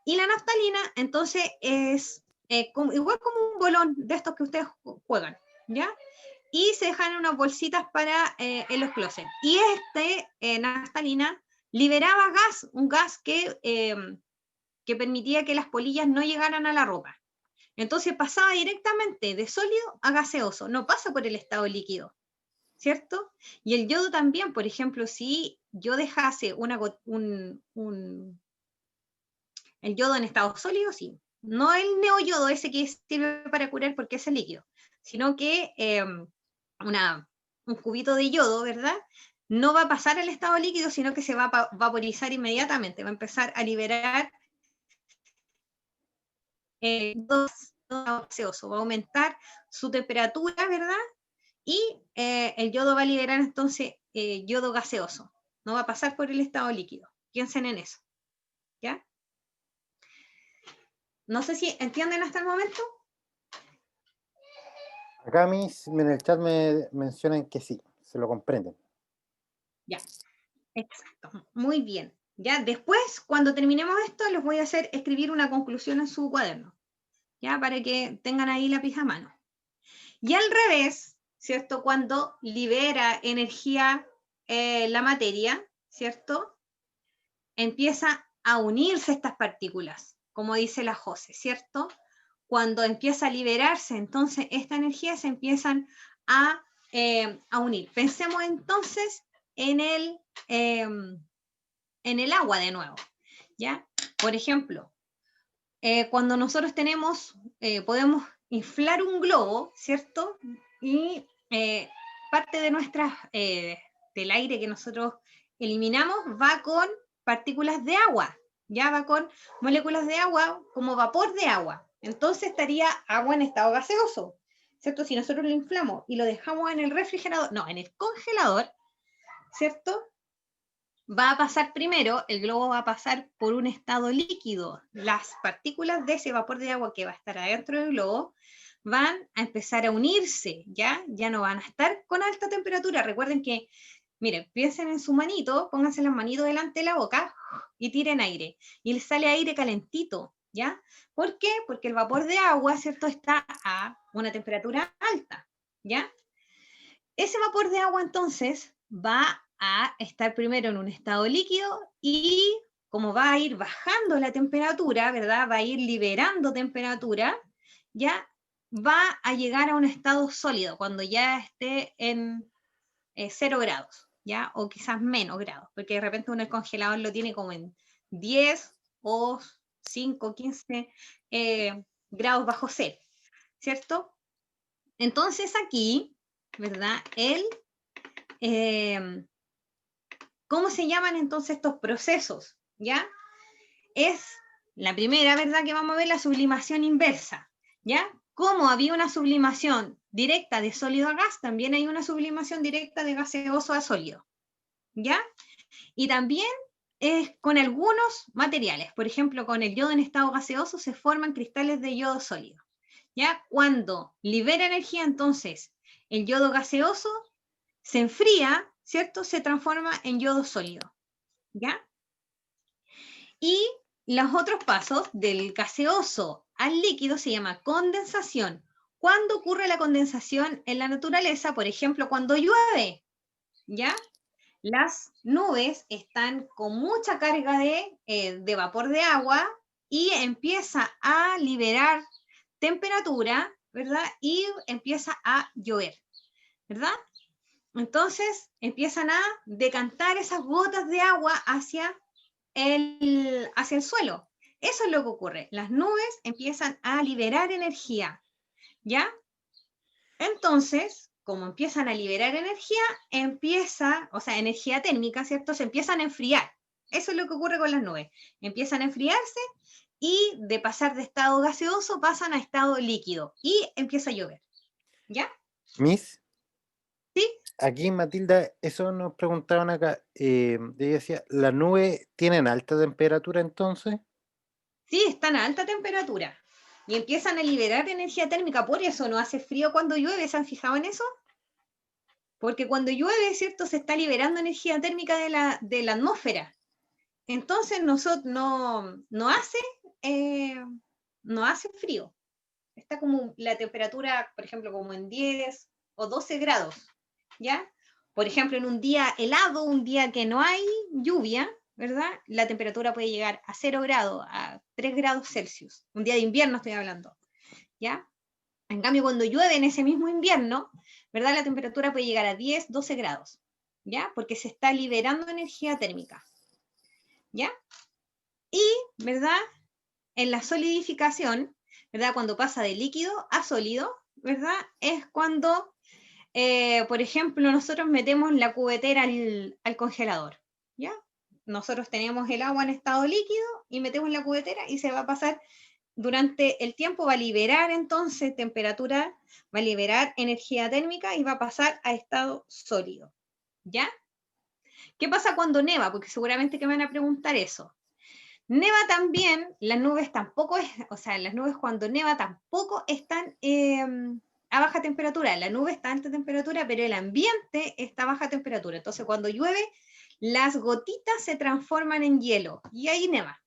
Y la naftalina, entonces, es igual como un bolón de estos que ustedes juegan, ¿ya? Y se dejan en unas bolsitas en los closets. Y naftalina liberaba gas, un gas que permitía que las polillas no llegaran a la ropa. Entonces pasaba directamente de sólido a gaseoso, no pasa por el estado líquido, ¿cierto? Y el yodo también, por ejemplo, si yo dejase el yodo en estado sólido, sí. No el neoyodo, ese que sirve para curar porque es el líquido, sino que un cubito de yodo, ¿verdad? No va a pasar al estado líquido, sino que se va a vaporizar inmediatamente, va a empezar a liberar gaseoso, va a aumentar su temperatura, ¿verdad? Y el yodo va a liberar entonces yodo gaseoso, no va a pasar por el estado líquido. Piensen en eso, ¿ya? No sé si entienden hasta el momento. Acá en el chat me mencionan que sí, se lo comprenden. Ya, exacto, muy bien. Ya, después, cuando terminemos esto, les voy a hacer escribir una conclusión en su cuaderno, ya, para que tengan ahí lápiz a mano. Y al revés, ¿cierto? Cuando libera energía la materia, ¿cierto? Empieza a unirse estas partículas, como dice la José, ¿cierto? Cuando empieza a liberarse, entonces esta energía se empiezan a unir. Pensemos entonces en el agua de nuevo, ¿ya? Por ejemplo, cuando nosotros podemos inflar un globo, ¿cierto? Y parte de del aire que nosotros eliminamos va con partículas de agua, ya va con moléculas de agua como vapor de agua. Entonces estaría agua en estado gaseoso, ¿cierto? Si nosotros lo inflamos y lo dejamos en el refrigerador, no, en el congelador, ¿cierto? Va a pasar primero, el globo va a pasar por un estado líquido. Las partículas de ese vapor de agua que va a estar adentro del globo van a empezar a unirse, ¿ya? Ya no van a estar con alta temperatura. Recuerden que, miren, piensen en su manito, pónganse las manitos delante de la boca y tiren aire. Y les sale aire calentito, ¿ya? ¿Por qué? Porque el vapor de agua, ¿cierto? Está a una temperatura alta, ¿ya? Ese vapor de agua entonces va a estar primero en un estado líquido y como va a ir bajando la temperatura, ¿verdad? Va a ir liberando temperatura, ya va a llegar a un estado sólido cuando ya esté en 0 grados, ¿ya? O quizás menos grados, porque de repente uno el congelador lo tiene como en 10 o 5, 15 grados bajo cero, ¿cierto? Entonces aquí, ¿verdad? ¿Cómo se llaman entonces estos procesos? ¿Ya? Es la primera, ¿verdad? Que vamos a ver la sublimación inversa, ¿ya? Como había una sublimación directa de sólido a gas, también hay una sublimación directa de gaseoso a sólido, ¿ya? Y también con algunos materiales, por ejemplo, con el yodo en estado gaseoso se forman cristales de yodo sólido, ¿ya? Cuando libera energía, entonces, el yodo gaseoso se enfría, ¿cierto? Se transforma en yodo sólido, ¿ya? Y los otros pasos del gaseoso al líquido se llama condensación. ¿Cuándo ocurre la condensación en la naturaleza? Por ejemplo, cuando llueve, ¿ya? Las nubes están con mucha carga de vapor de agua y empieza a liberar temperatura, ¿verdad? Y empieza a llover, ¿verdad? Entonces empiezan a decantar esas gotas de agua hacia el suelo. Eso es lo que ocurre. Las nubes empiezan a liberar energía, ¿ya? Entonces, como empiezan a liberar energía, o sea, energía térmica, ¿cierto? Se empiezan a enfriar. Eso es lo que ocurre con las nubes. Empiezan a enfriarse y de pasar de estado gaseoso pasan a estado líquido y empieza a llover, ¿ya? Miss, ¿Sí? aquí Matilda, eso nos preguntaban acá. Ella decía, ¿las nubes tienen alta temperatura entonces? Sí, están a alta temperatura y empiezan a liberar energía térmica, por eso no hace frío cuando llueve, ¿se han fijado en eso? Porque cuando llueve, ¿cierto? Se está liberando energía térmica de la atmósfera. Entonces eh, no hace frío. Está como la temperatura, por ejemplo, como en 10 o 12 grados, ¿ya? Por ejemplo, en un día helado, un día que no hay lluvia, ¿verdad? La temperatura puede llegar a 0 grados, a 3 grados Celsius. Un día de invierno estoy hablando, ¿ya? En cambio, cuando llueve en ese mismo invierno, ¿verdad? La temperatura puede llegar a 10, 12 grados, ¿ya? Porque se está liberando energía térmica, ¿ya? Y, ¿verdad? En la solidificación, ¿verdad? Cuando pasa de líquido a sólido, ¿verdad? Es cuando, por ejemplo, nosotros metemos la cubetera al congelador, ¿ya? Nosotros tenemos el agua en estado líquido y metemos la cubetera y se va a pasar durante el tiempo, va a liberar entonces temperatura, va a liberar energía térmica y va a pasar a estado sólido, ¿ya? ¿Qué pasa cuando neva? Porque seguramente que me van a preguntar eso. Neva también, las nubes tampoco, o sea, las nubes cuando neva tampoco están a baja temperatura. La nube está a alta temperatura, pero el ambiente está a baja temperatura. Entonces, cuando llueve, las gotitas se transforman en hielo y ahí neva.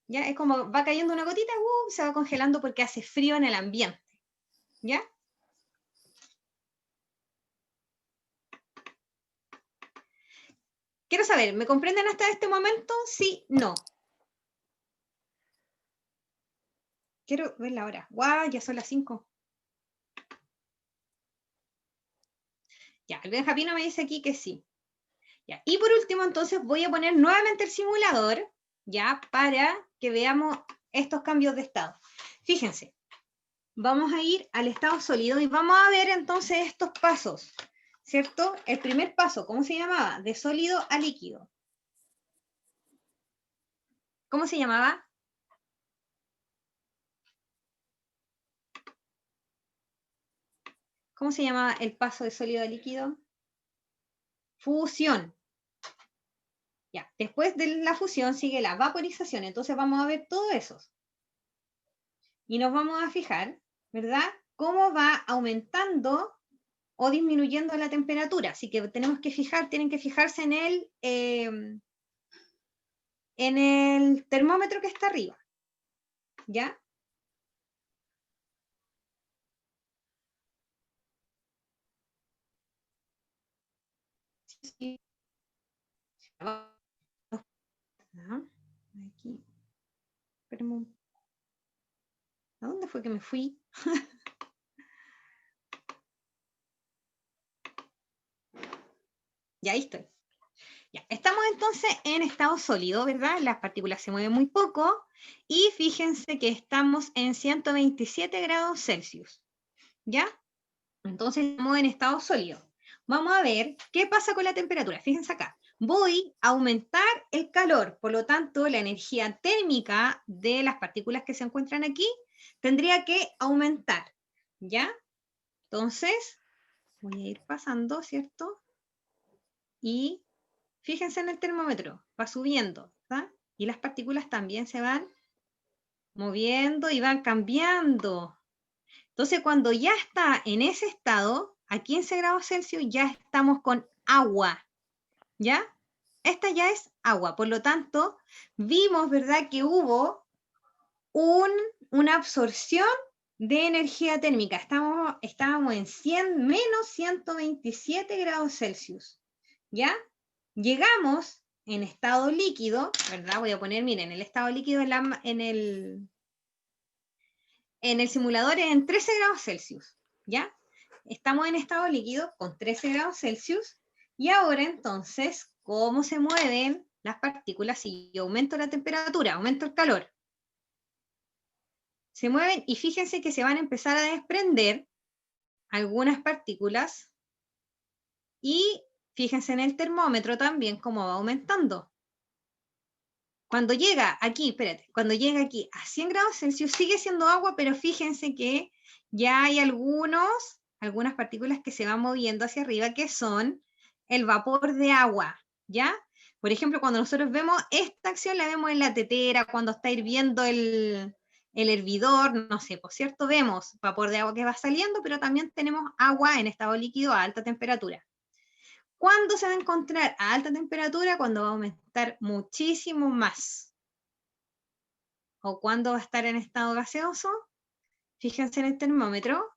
¿Ya? Es como va cayendo una gotita, se va congelando porque hace frío en el ambiente, ¿ya? Quiero saber, ¿me comprenden hasta este momento? Sí, no. Quiero ver la hora. ¡Guau! Ya son las 5. Ya, el Benjapino me dice aquí que sí. Ya. Y por último, entonces, voy a poner nuevamente el simulador, ya, para que veamos estos cambios de estado. Fíjense, vamos a ir al estado sólido y vamos a ver entonces estos pasos, ¿cierto? El primer paso, ¿cómo se llamaba? De sólido a líquido. ¿Cómo se llamaba? ¿Cómo se llamaba el paso de sólido a líquido? Fusión. Ya, después de la fusión sigue la vaporización, entonces vamos a ver todo eso. Y nos vamos a fijar, ¿verdad? Cómo va aumentando o disminuyendo la temperatura. Así que tienen que fijarse en el termómetro que está arriba, ¿ya? sí. Aquí. Espérame. ¿A dónde fue que me fui? Ya, ahí estoy. Ya, estamos entonces en estado sólido, ¿verdad? Las partículas se mueven muy poco y fíjense que estamos en 127 grados Celsius, ¿ya? Entonces estamos en estado sólido. Vamos a ver qué pasa con la temperatura. Fíjense acá. Voy a aumentar el calor, por lo tanto la energía térmica de las partículas que se encuentran aquí tendría que aumentar, ¿ya? Entonces, voy a ir pasando, ¿cierto? Y fíjense en el termómetro, va subiendo, ¿verdad? Y las partículas también se van moviendo y van cambiando. Entonces, cuando ya está en ese estado, a 15 grados Celsius, ya estamos con agua, ¿ya? Esta ya es agua, por lo tanto, vimos, ¿verdad?, que hubo una absorción de energía térmica. Estábamos en menos 127 grados Celsius, ¿ya? Llegamos en estado líquido, ¿verdad? Voy a poner, miren, el estado líquido en el simulador es en 13 grados Celsius, ¿ya? Estamos en estado líquido con 13 grados Celsius y ahora entonces, ¿cómo se mueven las partículas si yo aumento la temperatura, aumento el calor? Se mueven y fíjense que se van a empezar a desprender algunas partículas y fíjense en el termómetro también cómo va aumentando. Cuando llega aquí, espérate, cuando llega aquí a 100 grados Celsius sigue siendo agua, pero fíjense que ya hay algunas partículas que se van moviendo hacia arriba, que son el vapor de agua, ¿ya? Por ejemplo, cuando nosotros vemos esta acción, la vemos en la tetera, cuando está hirviendo el hervidor, no sé, por cierto, vemos vapor de agua que va saliendo, pero también tenemos agua en estado líquido a alta temperatura. ¿Cuándo se va a encontrar a alta temperatura? Cuando va a aumentar muchísimo más. ¿O cuándo va a estar en estado gaseoso? Fíjense en el termómetro.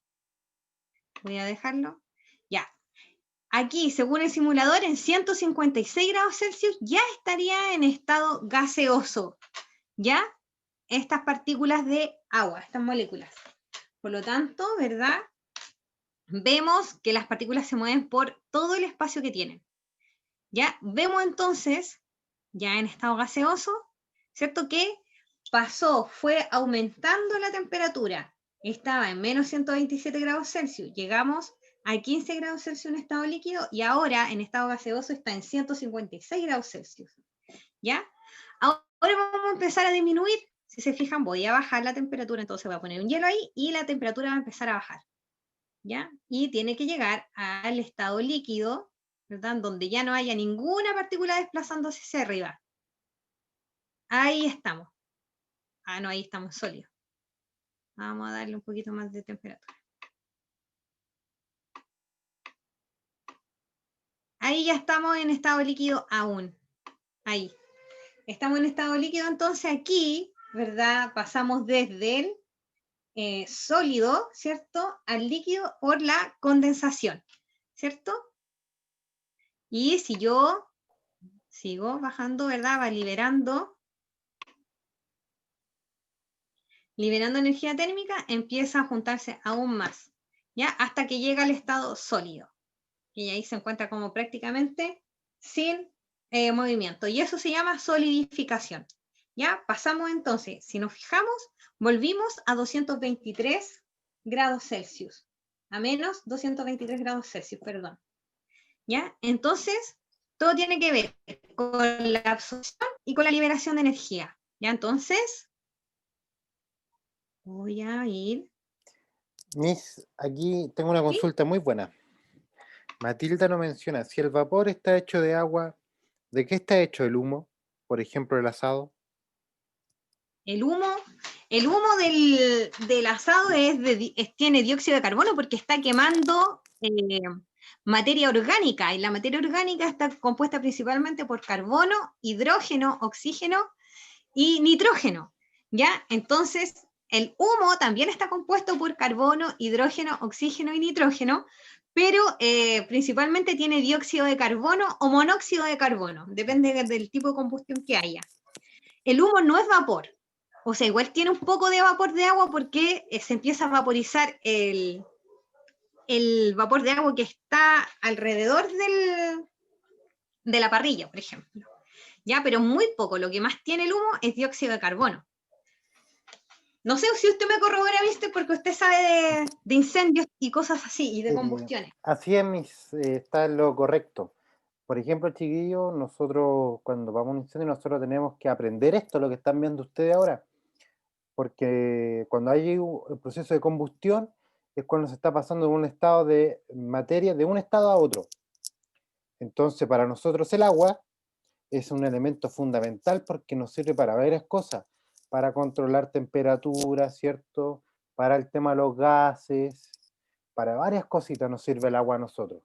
Voy a dejarlo. Ya. Aquí, según el simulador, en 156 grados Celsius ya estaría en estado gaseoso. ¿Ya? Estas partículas de agua, estas moléculas. Por lo tanto, ¿verdad? Vemos que las partículas se mueven por todo el espacio que tienen. Ya vemos entonces, ya en estado gaseoso, ¿cierto? Que fue aumentando la temperatura. Estaba en menos 127 grados Celsius. Llegamos a 15 grados Celsius en estado líquido y ahora en estado gaseoso está en 156 grados Celsius. ¿Ya? Ahora vamos a empezar a disminuir. Si se fijan, voy a bajar la temperatura, entonces voy a poner un hielo ahí y la temperatura va a empezar a bajar. ¿Ya? Y tiene que llegar al estado líquido, ¿verdad? Donde ya no haya ninguna partícula desplazándose hacia arriba. Ahí estamos. Ah, no, ahí estamos sólidos. Vamos a darle un poquito más de temperatura. Ahí ya estamos en estado líquido aún. Ahí. Estamos en estado líquido, entonces aquí, ¿verdad? Pasamos desde el sólido, ¿cierto? Al líquido por la condensación, ¿cierto? Y si yo sigo bajando, ¿verdad? Va liberando energía térmica, empieza a juntarse aún más, ¿ya? Hasta que llega al estado sólido. Y ahí se encuentra como prácticamente sin movimiento. Y eso se llama solidificación. ¿Ya? Pasamos entonces, si nos fijamos, volvimos a 223 grados Celsius. A menos 223 grados Celsius, perdón. ¿Ya? Entonces, todo tiene que ver con la absorción y con la liberación de energía. ¿Ya? Entonces, voy a ir. Miss, aquí tengo una consulta muy buena. Matilda nos menciona, si el vapor está hecho de agua, ¿de qué está hecho el humo? Por ejemplo, el asado. El humo del asado tiene dióxido de carbono porque está quemando materia orgánica, y la materia orgánica está compuesta principalmente por carbono, hidrógeno, oxígeno y nitrógeno, ¿ya? Entonces, el humo también está compuesto por carbono, hidrógeno, oxígeno y nitrógeno, pero principalmente tiene dióxido de carbono o monóxido de carbono, depende del tipo de combustión que haya. El humo no es vapor, o sea, igual tiene un poco de vapor de agua porque se empieza a vaporizar el vapor de agua que está alrededor de la parrilla, por ejemplo. ¿Ya? Pero muy poco, lo que más tiene el humo es dióxido de carbono. No sé si usted me corrobora, ¿viste? Porque usted sabe de incendios y cosas así, y de combustiones. Así es, está en lo correcto. Por ejemplo, chiquillos, nosotros cuando vamos a un incendio, nosotros tenemos que aprender esto, lo que están viendo ustedes ahora, porque cuando hay un proceso de combustión, es cuando se está pasando de un estado de materia, de un estado a otro. Entonces, para nosotros el agua es un elemento fundamental porque nos sirve para varias cosas, para controlar temperaturas, ¿cierto? Para el tema de los gases, para varias cositas nos sirve el agua a nosotros.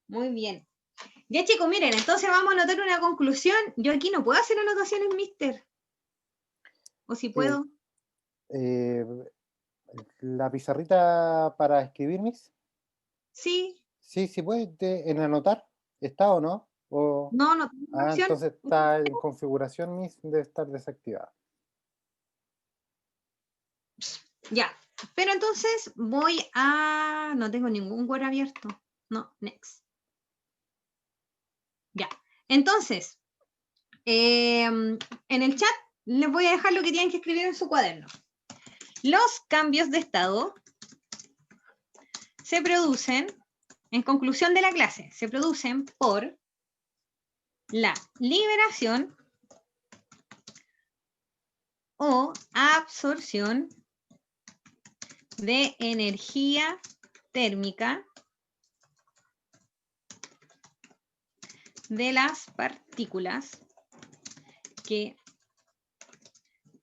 Muy bien. Ya chicos, miren, entonces vamos a anotar una conclusión. Yo aquí no puedo hacer anotaciones, mister. ¿O si puedo? La pizarrita para escribir, Miss. Sí. Sí, sí puede, en anotar. ¿Está o no? O, No, no tengo una opción. entonces está en configuración, Miss, debe estar desactivada. Ya. Pero entonces voy a... No tengo ningún Word abierto. No, next. Ya. Entonces, en el chat les voy a dejar lo que tienen que escribir en su cuaderno. Los cambios de estado se producen, en conclusión de la clase, se producen por la liberación o absorción de energía térmica de las partículas que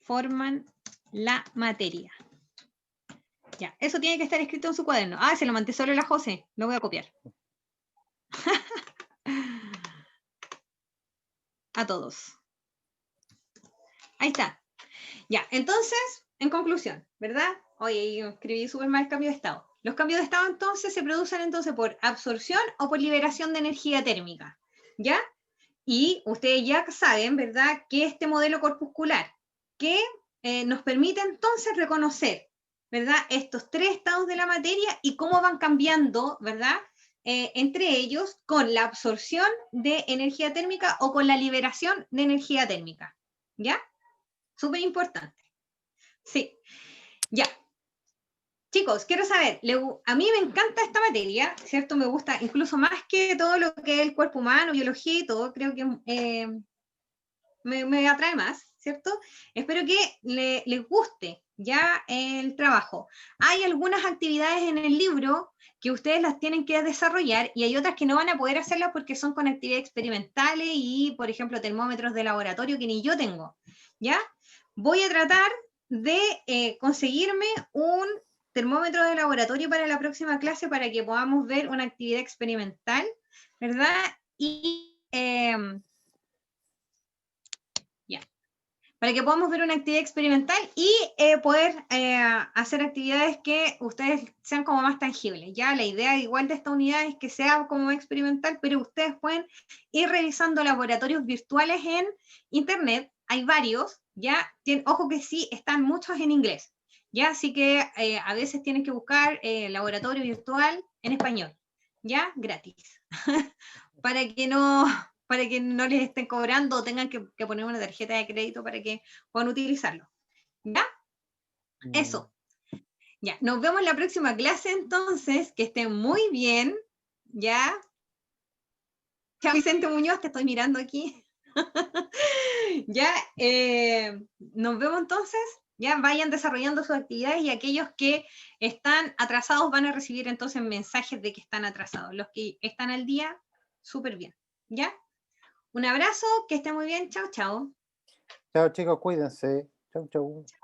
forman la materia. Ya, eso tiene que estar escrito en su cuaderno. Ah, se lo mandé solo a la José, lo voy a copiar. A todos. Ahí está. Ya, entonces, en conclusión, ¿verdad? Oye, yo escribí súper mal el cambio de estado. Los cambios de estado entonces se producen entonces por absorción o por liberación de energía térmica, ¿ya? Y ustedes ya saben, ¿verdad?, que este modelo corpuscular que nos permite entonces reconocer, ¿verdad?, estos tres estados de la materia y cómo van cambiando, ¿verdad?, entre ellos con la absorción de energía térmica o con la liberación de energía térmica, ¿ya? Súper importante. Sí, ya. Chicos, quiero saber, a mí me encanta esta materia, ¿cierto? Me gusta incluso más que todo lo que es el cuerpo humano, biología y todo, creo que me atrae más, ¿cierto? Espero que les guste ya el trabajo. Hay algunas actividades en el libro que ustedes las tienen que desarrollar y hay otras que no van a poder hacerlas porque son con actividades experimentales y, por ejemplo, termómetros de laboratorio que ni yo tengo, ¿ya? Voy a tratar de conseguirme un termómetro de laboratorio para la próxima clase para que podamos ver una actividad experimental, ¿verdad? Y para que podamos ver una actividad experimental y poder hacer actividades que ustedes sean como más tangibles. Ya la idea igual de esta unidad es que sea como experimental, pero ustedes pueden ir revisando laboratorios virtuales en internet. Hay varios, ya, ojo que sí, están muchos en inglés, ya, así que a veces tienen que buscar laboratorio virtual en español, ya, gratis, para que no les estén cobrando o tengan que poner una tarjeta de crédito para que puedan utilizarlo. ¿Ya? Eso. Ya, nos vemos en la próxima clase entonces, que estén muy bien. ¿Ya? Chao, Vicente Muñoz, te estoy mirando aquí. Ya, nos vemos entonces. Ya vayan desarrollando sus actividades y aquellos que están atrasados van a recibir entonces mensajes de que están atrasados. Los que están al día, súper bien. ¿Ya? Un abrazo, que estén muy bien. Chao, chao. Chao chicos, cuídense. Chau, chau. Chao.